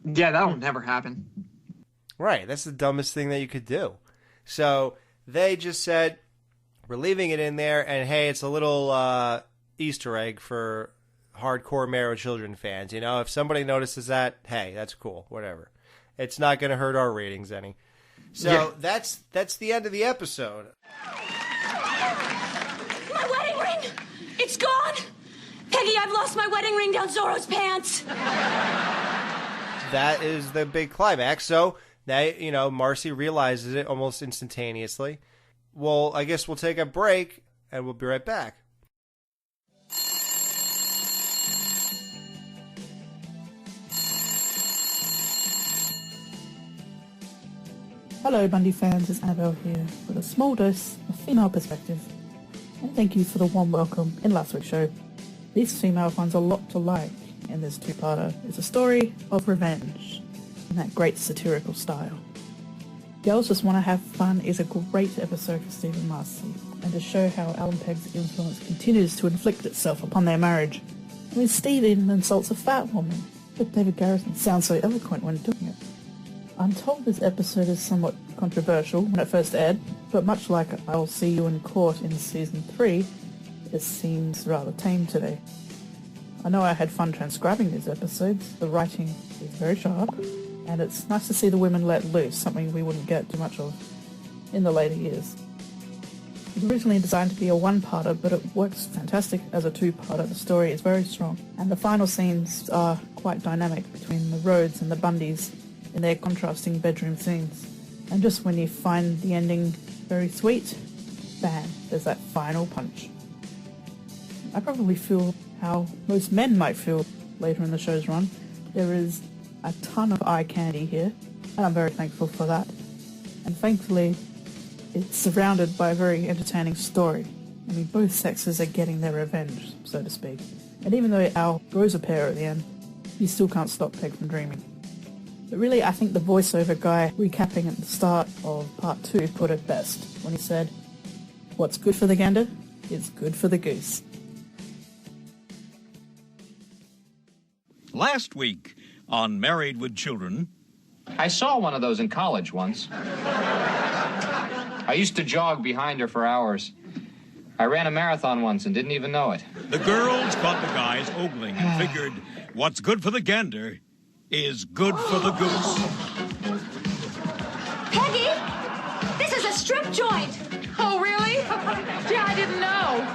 Yeah, that'll never happen. Right. That's the dumbest thing that you could do. So they just said, we're leaving it in there. And hey, it's a little Easter egg for hardcore Marrow Children fans. If somebody notices that, hey, that's cool. Whatever. It's not going to hurt our ratings any. So that's the end of the episode. My wedding ring! It's gone! Peggy, I've lost my wedding ring down Zorro's pants! That is the big climax. So, Marcy realizes it almost instantaneously. Well, I guess we'll take a break, and we'll be right back. Hello Bundy fans, it's Annabelle here with a small dose of female perspective. And thank you for the warm welcome in last week's show. This female finds a lot to like in this two-parter. It's a story of revenge in that great satirical style. Girls Just Want to Have Fun is a great episode for Steve and Marcy, and to show how Alan Pegg's influence continues to inflict itself upon their marriage. I mean, Steve even insults a fat woman, but David Garrison sounds so eloquent when doing it. I'm told this episode is somewhat controversial when it first aired, but much like I'll See You in Court in Season 3, it seems rather tame today. I know I had fun transcribing these episodes, the writing is very sharp, and it's nice to see the women let loose, something we wouldn't get too much of in the later years. It was originally designed to be a one-parter, but it works fantastic as a two-parter. The story is very strong, and the final scenes are quite dynamic between the Rhodes and the Bundys in their contrasting bedroom scenes. And just when you find the ending very sweet, bam, there's that final punch. I probably feel how most men might feel later in the show's run. There is a ton of eye candy here, and I'm very thankful for that. And thankfully, it's surrounded by a very entertaining story. I mean, both sexes are getting their revenge, so to speak. And even though Al grows a pair at the end, you still can't stop Peg from dreaming. But really, I think the voiceover guy recapping at the start of part 2 put it best when he said, "What's good for the gander is good for the goose." Last week on Married with Children, I saw one of those in college once. I used to jog behind her for hours. I ran a marathon once and didn't even know it. the girls caught the guys ogling and figured what's good for the gander is good for the goose. Peggy! a strip joint. Oh, really? Yeah, I didn't know.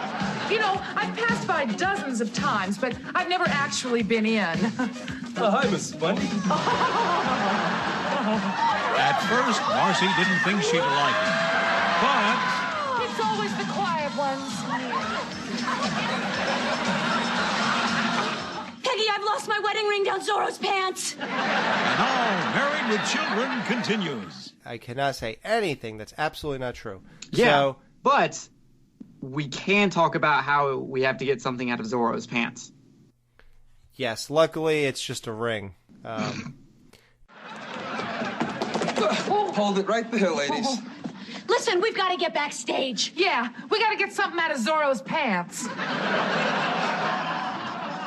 You know, I've passed by dozens of times, but I've never actually been in. Hi, Mrs. Bundy. At first, Marcy didn't think she'd like him. But It's always the quiet ones. Peggy, I've lost my wedding ring down Zorro's pants. now, Married with Children continues. I cannot say anything that's absolutely not true. Yeah, So, but we can talk about how we have to get something out of Zorro's pants. yes, luckily it's just a ring. Hold it right there, ladies. Listen, we've got to get backstage. Yeah, we got to get something out of Zorro's pants.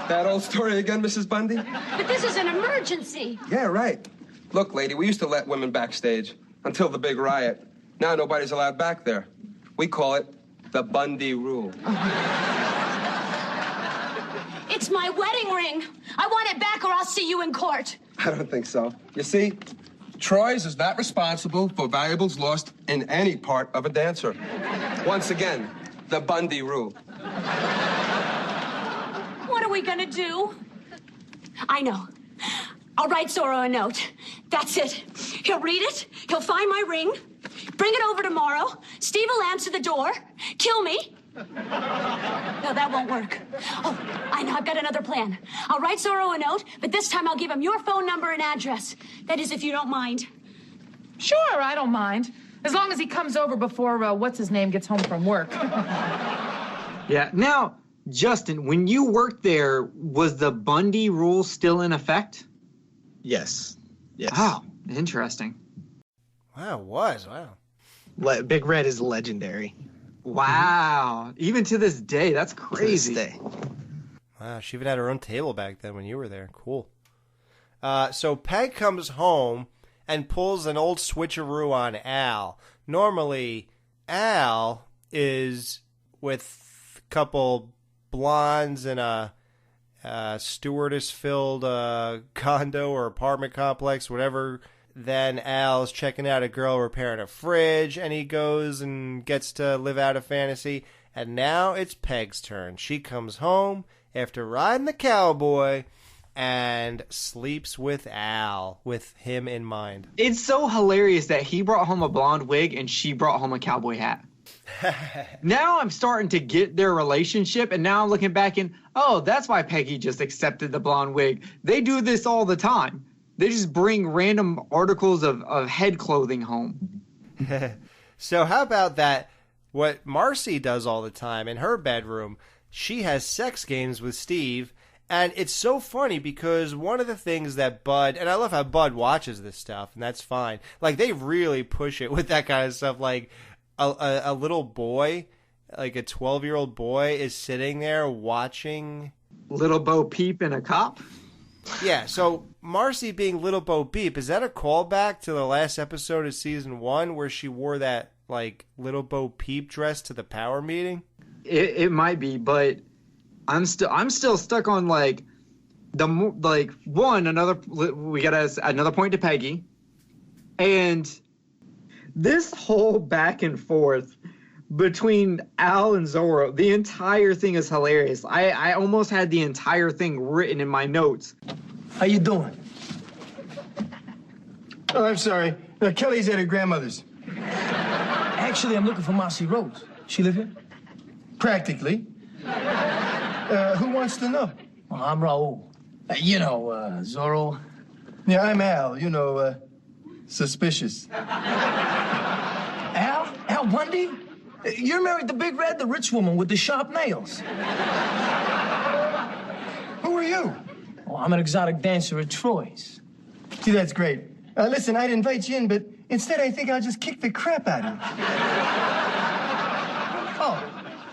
That old story again, Mrs. Bundy? But this is an emergency. Yeah, right. Look, lady, we used to let women backstage until the big riot. Now nobody's allowed back there. We call it the Bundy rule. It's my wedding ring. I want it back or I'll see you in court. I don't think so. You see, Troyes is not responsible for valuables lost in any part of a dancer. Once again, the Bundy rule. What are we gonna do? I know. I'll write Zorro a note. That's it. He'll read it. He'll find my ring. Bring it over tomorrow. Steve will answer the door. Kill me. No, that won't work. Oh, I know. I've got another plan. I'll write Zorro a note, but this time I'll give him your phone number and address. That is, if you don't mind. Sure, I don't mind. As long as he comes over before, what's-his-name gets home from work. Yeah, now, Justin, when you worked there, was the Bundy rule still in effect? Yes. Yes. Wow, interesting. Wow, it was. Wow. Big Red is legendary. Wow. Even to this day, that's crazy. To this day. Wow, she even had her own table back then when you were there. Cool. So Peg comes home and pulls an old switcheroo on Al. Normally, Al is with a couple blondes in a stewardess-filled condo or apartment complex, whatever. Then Al's checking out a girl repairing a fridge, and he goes and gets to live out a fantasy. And now it's Peg's turn. She comes home after riding the cowboy and sleeps with Al, with him in mind. It's so hilarious that he brought home a blonde wig and she brought home a cowboy hat. Now I'm starting to get their relationship, and now I'm looking back and, oh, that's why Peggy just accepted the blonde wig. They do this all the time. They just bring random articles of head clothing home. So how about that? What Marcy does all the time in her bedroom, she has sex games with Steve. And it's so funny because one of the things that Bud, and I love how Bud watches this stuff, and that's fine. Like, they really push it with that kind of stuff. Like, a little boy, like a 12-year-old boy, is sitting there watching Little Bo Peep and a cop? Yeah, so Marcy being Little Bo Peep, is that a callback to the last episode of season 1 where she wore that, like, Little Bo Peep dress to the power meeting? It might be, but I'm still stuck on, like, we got another point to Peggy, and this whole back and forth between Al and Zorro, the entire thing is hilarious. I almost had the entire thing written in my notes. How you doing? Oh, I'm sorry. No, Kelly's at her grandmother's. Actually, I'm looking for Marcy Rose. She live here? Practically. Who wants to know? Well, I'm Raul. Zorro. Yeah, I'm Al. Suspicious. Al? Al Bundy? You're married to Big Red, the rich woman with the sharp nails. Who are you? Oh, I'm an exotic dancer at Troy's. See, that's great. Listen, I'd invite you in, but instead I think I'll just kick the crap out of you. Oh,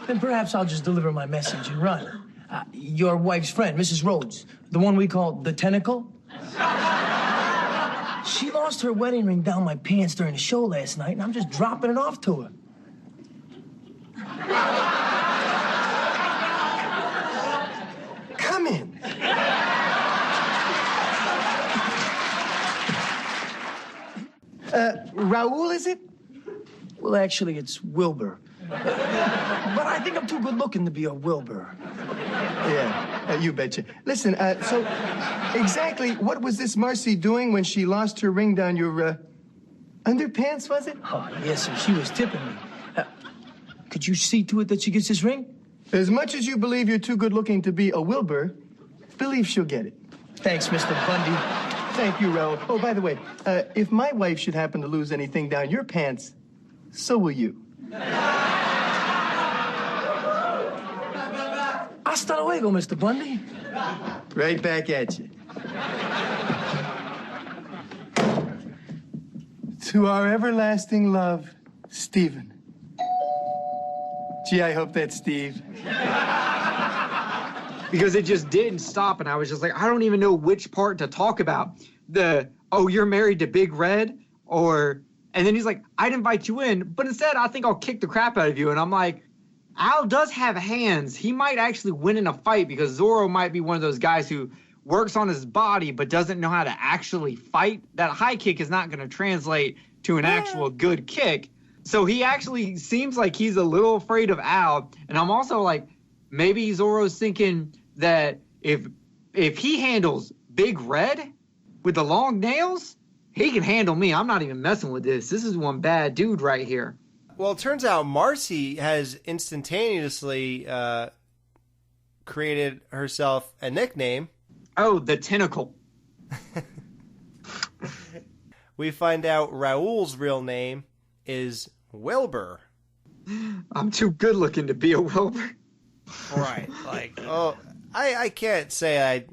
then perhaps I'll just deliver my message and run. Your wife's friend, Mrs. Rhodes, the one we call the Tentacle. She lost her wedding ring down my pants during the show last night, and I'm just dropping it off to her. Come in. Raul, is it? Well, actually, it's Wilbur. But I think I'm too good looking to be a Wilbur. Yeah, you betcha. Listen, so exactly what was this Marcy doing when she lost her ring down your underpants, was it? Oh, yes, sir. She was tipping me. Could you see to it that she gets this ring? As much as you believe you're too good looking to be a Wilbur, believe she'll get it. Thanks, Mr. Bundy. Thank you, Raoul. Oh, by the way, if my wife should happen to lose anything down your pants, so will you. Hasta luego, Mr. Bundy. Right back at you. To our everlasting love, Stephen. Gee, I hope that's Steve. Because it just didn't stop, and I was just like, I don't even know which part to talk about. Oh, you're married to Big Red? And then he's like, I'd invite you in, but instead I think I'll kick the crap out of you. And I'm like, Al does have hands. He might actually win in a fight because Zorro might be one of those guys who works on his body but doesn't know how to actually fight. That high kick is not going to translate to an actual good kick. So he actually seems like he's a little afraid of Al. And I'm also like, maybe Zorro's thinking that if he handles Big Red with the long nails, he can handle me. I'm not even messing with this. This is one bad dude right here. Well, it turns out Marcy has instantaneously created herself a nickname. Oh, the Tentacle. We find out Raoul's real name is Wilbur. I'm too good looking to be a Wilbur. Right. Like, I can't say I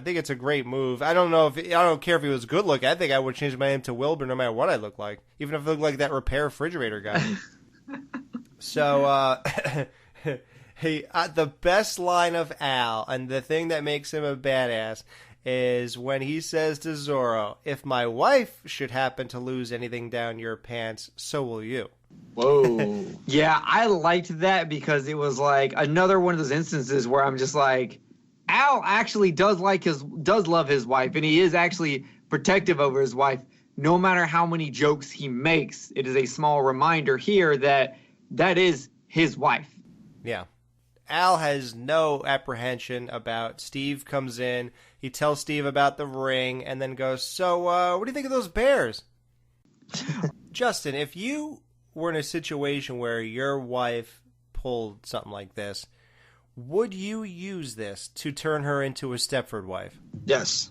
think it's a great move. I don't care if he was good looking. I think I would change my name to Wilbur no matter what I look like, even if I look like that repair refrigerator guy. So, the best line of Al, and the thing that makes him a badass, is when he says to Zorro, if my wife should happen to lose anything down your pants, so will you. Whoa. Yeah, I liked that because it was like another one of those instances where I'm just like, Al actually does love his wife, and he is actually protective over his wife. No matter how many jokes he makes, it is a small reminder here that is his wife. Yeah. Al has no apprehension about Steve comes in. He tells Steve about the ring and then goes, so what do you think of those bears? Justin, if you were in a situation where your wife pulled something like this, would you use this to turn her into a Stepford wife? Yes.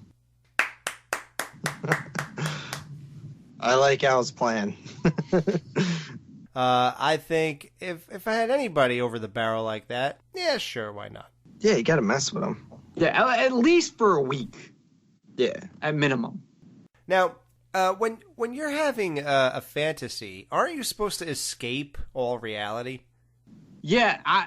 I like Al's plan. I think if I had anybody over the barrel like that, yeah, sure, why not? Yeah, you gotta mess with them. Yeah, at least for a week. Yeah. At minimum. Now, when you're having a fantasy, aren't you supposed to escape all reality? Yeah,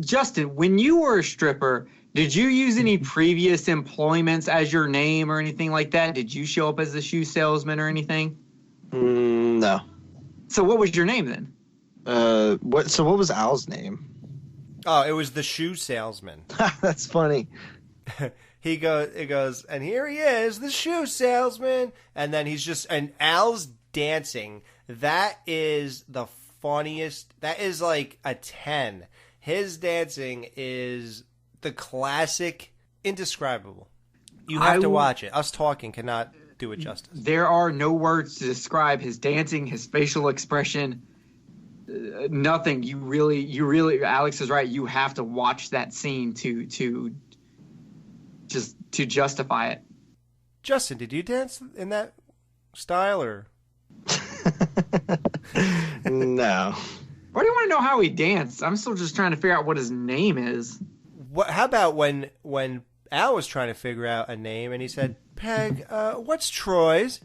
Justin, when you were a stripper, did you use any previous employments as your name or anything like that? Did you show up as a shoe salesman or anything? No. So what was your name then? What was Al's name? Oh, it was the shoe salesman. That's funny. It goes, and here he is, the shoe salesman. And then and Al's dancing. That is the funniest. That is like a 10. His dancing is the classic, indescribable. You have to watch it. Us talking cannot do it justice. There are no words to describe his dancing, his facial expression. Nothing. You really, Alex is right. You have to watch that scene to justify it. Justin, did you dance in that style or? No. Why do you want to know how he danced? I'm still just trying to figure out what his name is. How about when Al was trying to figure out a name and he said, Peg, what's Troy's?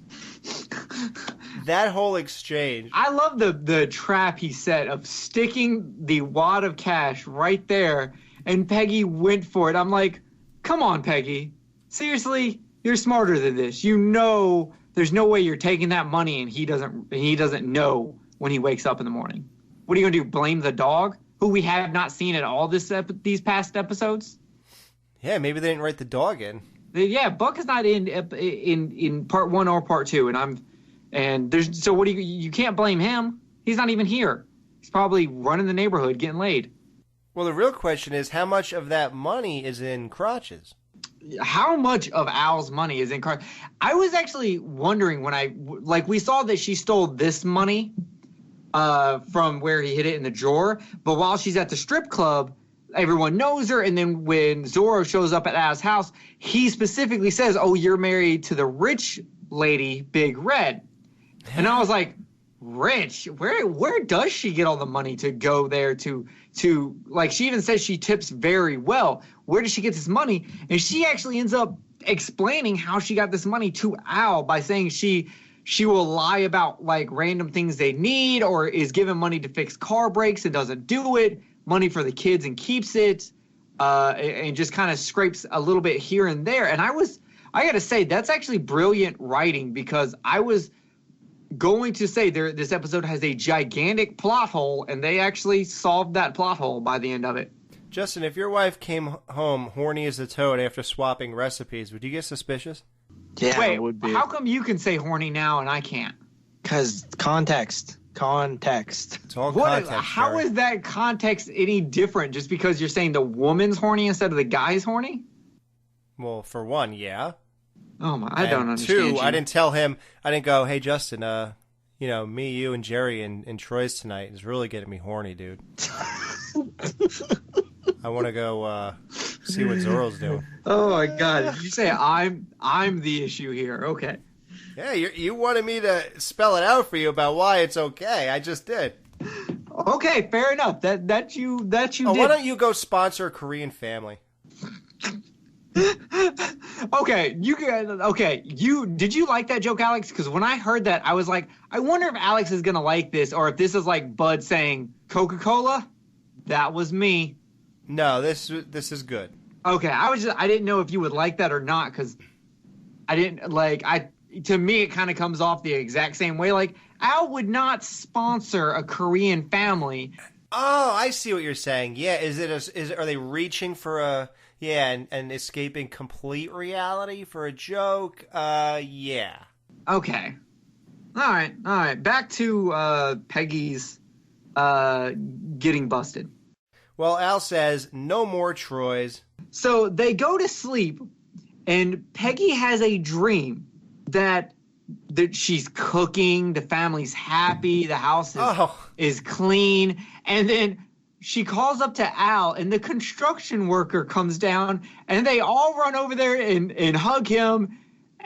That whole exchange. I love the trap he set of sticking the wad of cash right there, and Peggy went for it. I'm like, come on, Peggy. Seriously, you're smarter than this. You know there's no way you're taking that money and he doesn't know when he wakes up in the morning. What are you going to do, blame the dog, who we have not seen at all these past episodes? Yeah, maybe they didn't write the dog in. Yeah, Buck is not in part 1 or part 2, so what do you can't blame him. He's not even here. He's probably running the neighborhood getting laid. Well, the real question is how much of that money is in crotches? How much of Al's money is in crotches? I was actually wondering when we saw that she stole this money from where he hid it in the drawer. But while she's at the strip club, everyone knows her. And then when Zorro shows up at Al's house, he specifically says, "Oh, you're married to the rich lady, Big Red." And I was like, rich? Where does she get all the money to go there to like, she even says she tips very well. Where does she get this money? And she actually ends up explaining how she got this money to Al by saying she will lie about like random things they need, or is given money to fix car brakes and doesn't do it, money for the kids and keeps it, and just kind of scrapes a little bit here and there. And I got to say, that's actually brilliant writing, because I was going to say this episode has a gigantic plot hole, and they actually solved that plot hole by the end of it. Justin, if your wife came home horny as a toad after swapping recipes, would you get suspicious? Yeah, Wait, it would be. How come you can say horny now and I can't? Because context. It's all What? context. How Jerry. is that context any different just because you're saying the woman's horny instead of the guy's horny? Well, for one, yeah. Oh my, I don't understand. Two, you. I didn't tell him. I didn't go, "Hey, Justin, me, you, and Jerry and Troy's tonight is really getting me horny, dude. I want to go see what Zorro's doing." Oh my God! Did you say I'm the issue here? Okay. Yeah, you wanted me to spell it out for you about why it's okay. I just did. Okay, fair enough. That you did. Why don't you go sponsor a Korean family? Okay, did you like that joke, Alex? Because when I heard that, I was like, I wonder if Alex is gonna like this, or if this is like Bud saying Coca-Cola. That was me. No, this is good. Okay, I didn't know if you would like that or not, because to me it kind of comes off the exact same way. Like, Al would not sponsor a Korean family. Oh, I see what you're saying. Yeah, are they reaching for and escaping complete reality for a joke? Yeah. Okay. All right. Back to Peggy's getting busted. Well, Al says no more Troys. So they go to sleep, and Peggy has a dream that she's cooking, the family's happy, the house is clean, and then she calls up to Al, and the construction worker comes down, and they all run over there and hug him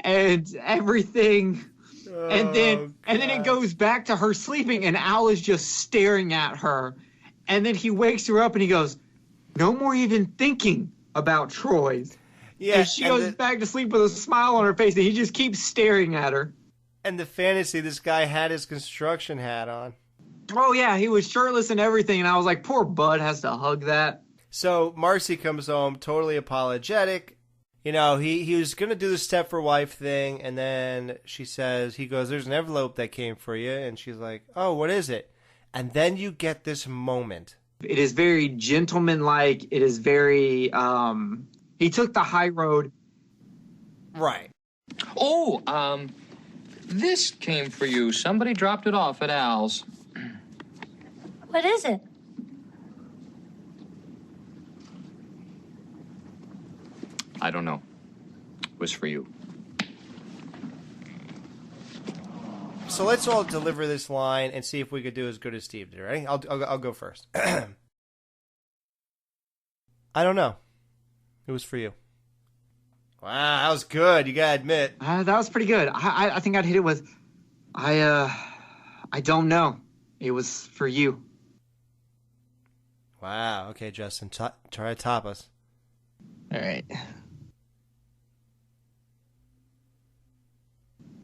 and everything. And then it goes back to her sleeping, and Al is just staring at her. And then he wakes her up and he goes, "No more even thinking about Troy's." Yeah, and she goes back to sleep with a smile on her face, and he just keeps staring at her. And the fantasy, this guy had his construction hat on. Oh, yeah, he was shirtless and everything, and I was like, poor Bud has to hug that. So Marcy comes home totally apologetic. He was going to do the step for wife thing, and then he goes, "There's an envelope that came for you," and she's like, "Oh, what is it?" And then you get this moment. It is very gentlemanlike. It is very, he took the high road. Right. Oh, this came for you. Somebody dropped it off at Al's. What is it? I don't know. It was for you. So let's all deliver this line and see if we could do as good as Steve did. Ready? I'll go first. I don't know. It was for you. Wow, that was good. You gotta admit. That was pretty good. I think I'd hit it with, I don't know. It was for you. Wow. Okay, Justin, try to top us. All right.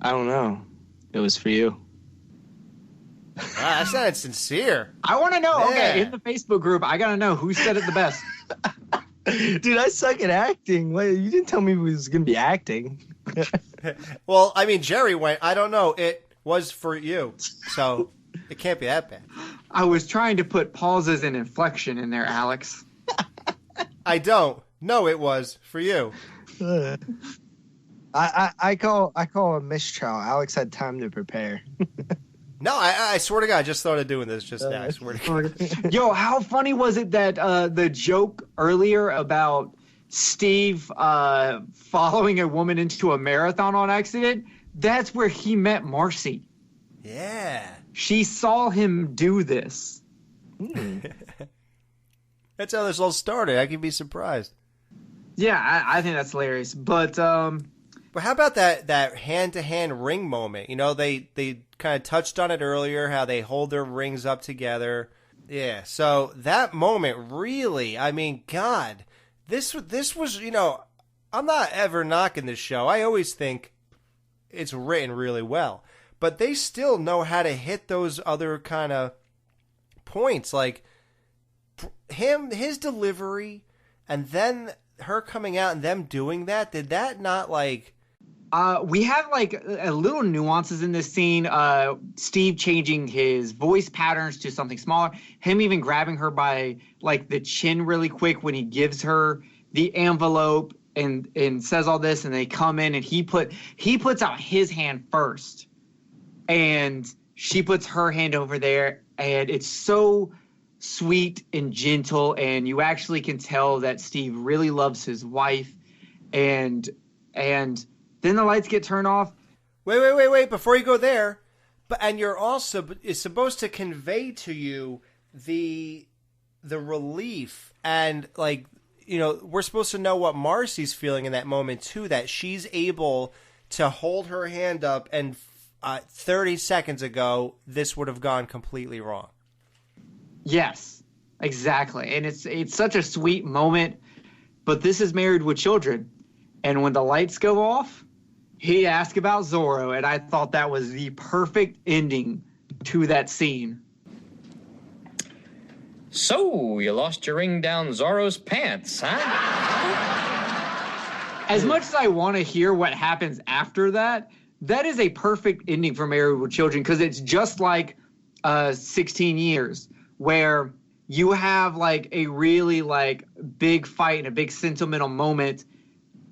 I don't know. It was for you. Wow, that sounded sincere. I want to know. Yeah. Okay, in the Facebook group, I gotta know who said it the best. Dude, I suck at acting. Wait, you didn't tell me we was gonna be acting. Well, I mean, Jerry went, "I don't know. It was for you." So it can't be that bad. I was trying to put pauses and inflection in there, Alex. I don't. No, it was for you. I call a mistrial. Alex had time to prepare. No, I swear to God, I just started doing this just now. I swear to God. Yo, how funny was it that the joke earlier about Steve following a woman into a marathon on accident, that's where he met Marcy. Yeah. She saw him do this. That's how this all started. I can be surprised. Yeah, I think that's hilarious. But how about that hand-to-hand ring moment? You know, they kind of touched on it earlier, how they hold their rings up together. Yeah, so that moment really, I mean, God, this was, you know, I'm not ever knocking this show. I always think it's written really well. But they still know how to hit those other kind of points, like his delivery, and then her coming out and them doing that. Did that not like... we have like a little nuances in this scene. Steve changing his voice patterns to something smaller. Him even grabbing her by like the chin really quick when he gives her the envelope and says all this, and they come in and he puts out his hand first. And she puts her hand over there, and it's so sweet and gentle, and you actually can tell that Steve really loves his wife. And then the lights get turned off. Wait! Before you go there, and you're also is supposed to convey to you the relief, and like, you know, we're supposed to know what Marcy's feeling in that moment too. That she's able to hold her hand up and. 30 seconds ago, this would have gone completely wrong. Yes, exactly. And it's such a sweet moment, but this is Married with Children. And when the lights go off, he asks about Zorro, and I thought that was the perfect ending to that scene. So, you lost your ring down Zorro's pants, huh? As much as I want to hear what happens after that, that is a perfect ending for Married with Children, because it's just like 16 Years, where you have like a really like big fight and a big sentimental moment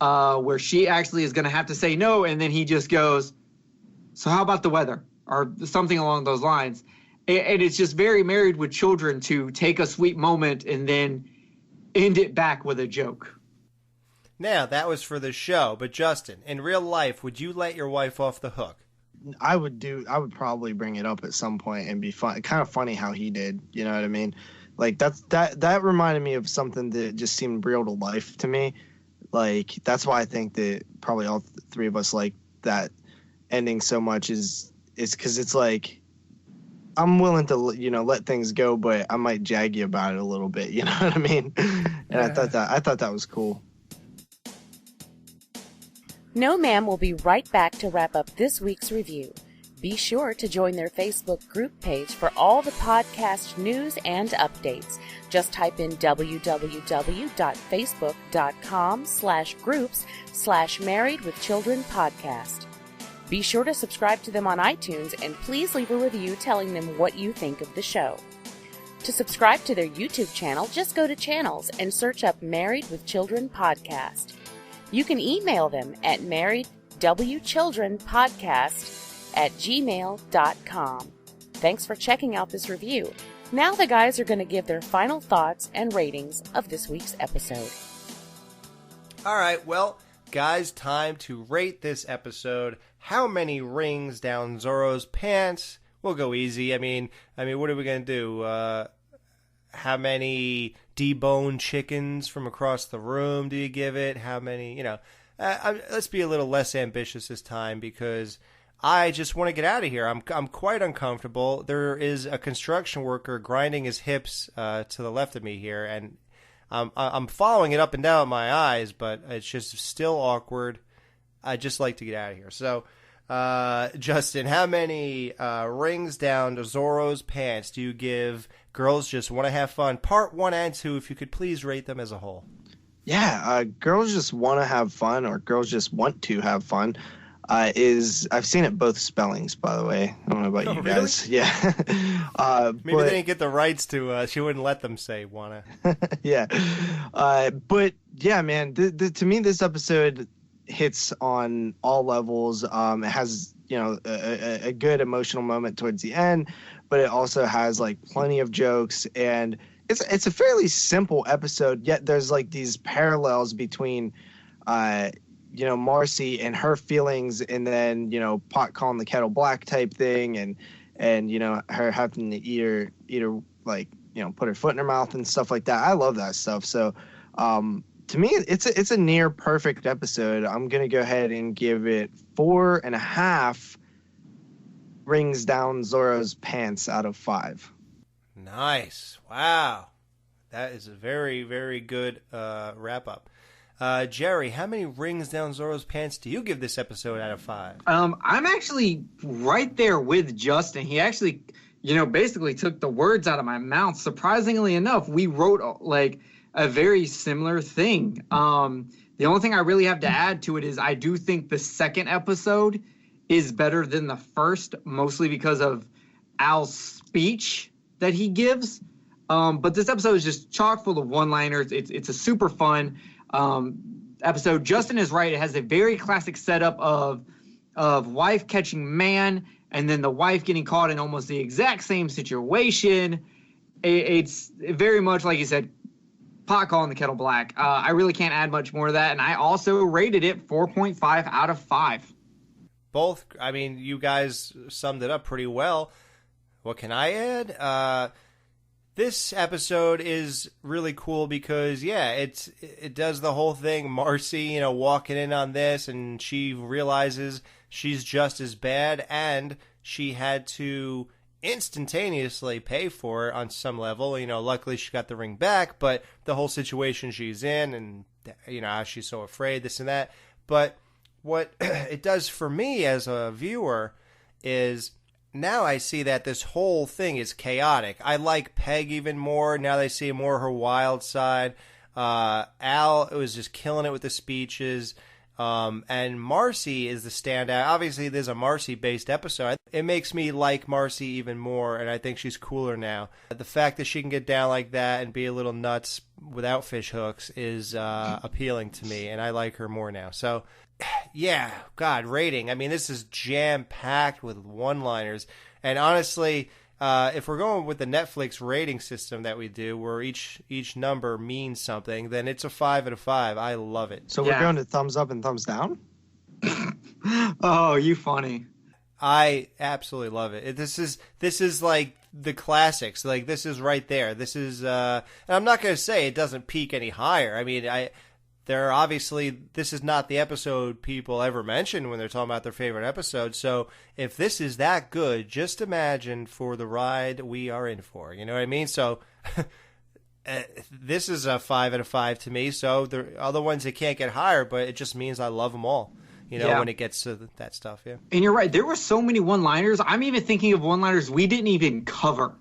where she actually is going to have to say no, and then he just goes, so how about the weather? Or something along those lines. And it's just very Married with Children to take a sweet moment and then end it back with a joke. Now, that was for the show, but Justin, in real life, would you let your wife off the hook? I would probably bring it up at some point and be fun. Kind of funny how he did, you know what I mean? Like that reminded me of something that just seemed real to life to me. Like that's why I think that probably all three of us like that ending so much is because it's like I'm willing to, you know, let things go, but I might jag you about it a little bit, you know what I mean? And I thought that was cool. No Ma'am will be right back to wrap up this week's review. Be sure to join their Facebook group page for all the podcast news and updates. Just type in www.facebook.com/groups/Married with Children podcast. Be sure to subscribe to them on iTunes and please leave a review telling them what you think of the show. To subscribe to their YouTube channel, just go to channels and search up Married with Children podcast. You can email them at marriedwchildrenpodcast@gmail.com. Thanks for checking out this review. Now the guys are going to give their final thoughts and ratings of this week's episode. All right, well, guys, time to rate this episode. How many rings down Zorro's pants? We'll go easy. I mean, what are we going to do? How many deboned chickens from across the room do you give it? How many, you know, let's be a little less ambitious this time because I just want to get out of here. I'm quite uncomfortable. There is a construction worker grinding his hips to the left of me here, and I'm following it up and down with my eyes, but it's just still awkward. I just like to get out of here. So, Justin, how many rings down to Zorro's pants do you give Girls Just Want to Have Fun, Part 1 and 2, if you could please rate them as a whole? Yeah, Girls Just Want to Have Fun, or Girls Just Want to Have Fun, I've seen it both spellings, by the way. I don't know about you guys. Really? Yeah. Maybe they didn't get the rights to, she wouldn't let them say wanna. Yeah. But yeah, man, to me, this episode, hits on all levels. It has, you know, a good emotional moment towards the end, but it also has like plenty of jokes, and it's a fairly simple episode, yet there's like these parallels between you know, Marcy and her feelings, and then, you know, pot calling the kettle black type thing, and you know, her having to eat her like, you know, put her foot in her mouth and stuff like that. I love that stuff. So to me, it's a near perfect episode. I'm gonna go ahead and give it 4.5 rings down Zorro's pants out of 5. Nice. Wow. That is a very, very good wrap up. Jerry, how many rings down Zorro's pants do you give this episode out of 5? I'm actually right there with Justin. He actually, you know, basically took the words out of my mouth. Surprisingly enough, we wrote like a very similar thing. The only thing I really have to add to it is I do think the second episode is better than the first, mostly because of Al's speech that he gives. But this episode is just chock full of one-liners. It's a super fun episode. Justin is right. It has a very classic setup of wife catching man, and then the wife getting caught in almost the exact same situation. It's very much, like you said, pot calling the kettle black. I really can't add much more to that, and I also rated it 4.5 out of 5. Both, I mean, you guys summed it up pretty well. What can I add? This episode is really cool because, yeah, it does the whole thing. Marcy, you know, walking in on this, and she realizes she's just as bad, and she had to instantaneously pay for it on some level. You know, luckily she got the ring back, but the whole situation she's in, and, you know, how she's so afraid, this and that. But what it does for me as a viewer is, now I see that this whole thing is chaotic. I like Peg even more. Now they see more of her wild side. Al was just killing it with the speeches. And Marcy is the standout. Obviously, there's a Marcy-based episode. It makes me like Marcy even more, and I think she's cooler now. The fact that she can get down like that and be a little nuts without fish hooks is appealing to me, and I like her more now. So, yeah, God, rating. I mean, this is jam-packed with one-liners. And honestly, if we're going with the Netflix rating system that we do, where each number means something, then it's a 5 out of 5. I love it. So we're going to thumbs up and thumbs down? Oh, you funny. I absolutely love it. This is like the classics. Like, this is right there. This is, and I'm not going to say it doesn't peak any higher. I mean, there are obviously, this is not the episode people ever mention when they're talking about their favorite episode. So if this is that good, just imagine for the ride we are in for. You know what I mean? So this is a 5 out of 5 to me. So there are other ones that can't get higher, but it just means I love them all. You know, when it gets to that stuff, yeah. And you're right. There were so many one-liners. I'm even thinking of one-liners we didn't even cover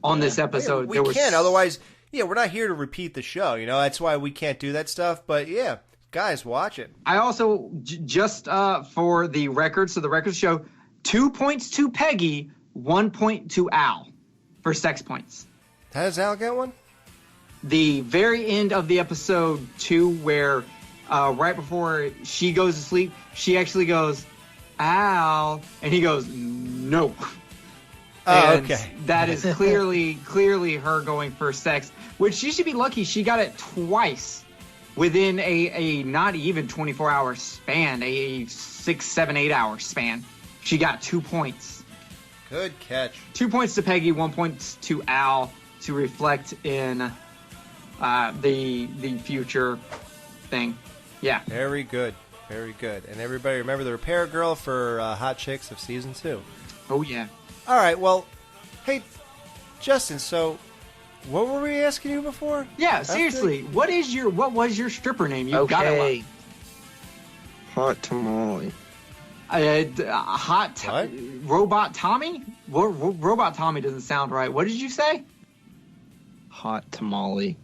on this episode. Yeah, we can't. Otherwise, yeah, we're not here to repeat the show. You know, that's why we can't do that stuff. But, yeah, guys, watch it. I also, just for the record, so the records show 2 points to Peggy, 1 point to Al for sex points. How does Al get one? The very end of the episode 2 where... right before she goes to sleep, she actually goes, Al, and he goes, no. Oh, and okay. That is clearly her going for sex, which she should be lucky. She got it twice within a not even 24-hour span, a 6, 7, 8 hour span. She got 2 points. Good catch. 2 points to Peggy, 1 point to Al to reflect in the future thing. Yeah. Very good. Very good. And everybody remember the Repair Girl for Hot Chicks of Season 2. Oh, yeah. All right. Well, hey, Justin, so what were we asking you before? Yeah, seriously. What was your stripper name? You got it. One. Hot Tamale. Robot Tommy? Robot Tommy doesn't sound right. What did you say? Hot Tamale.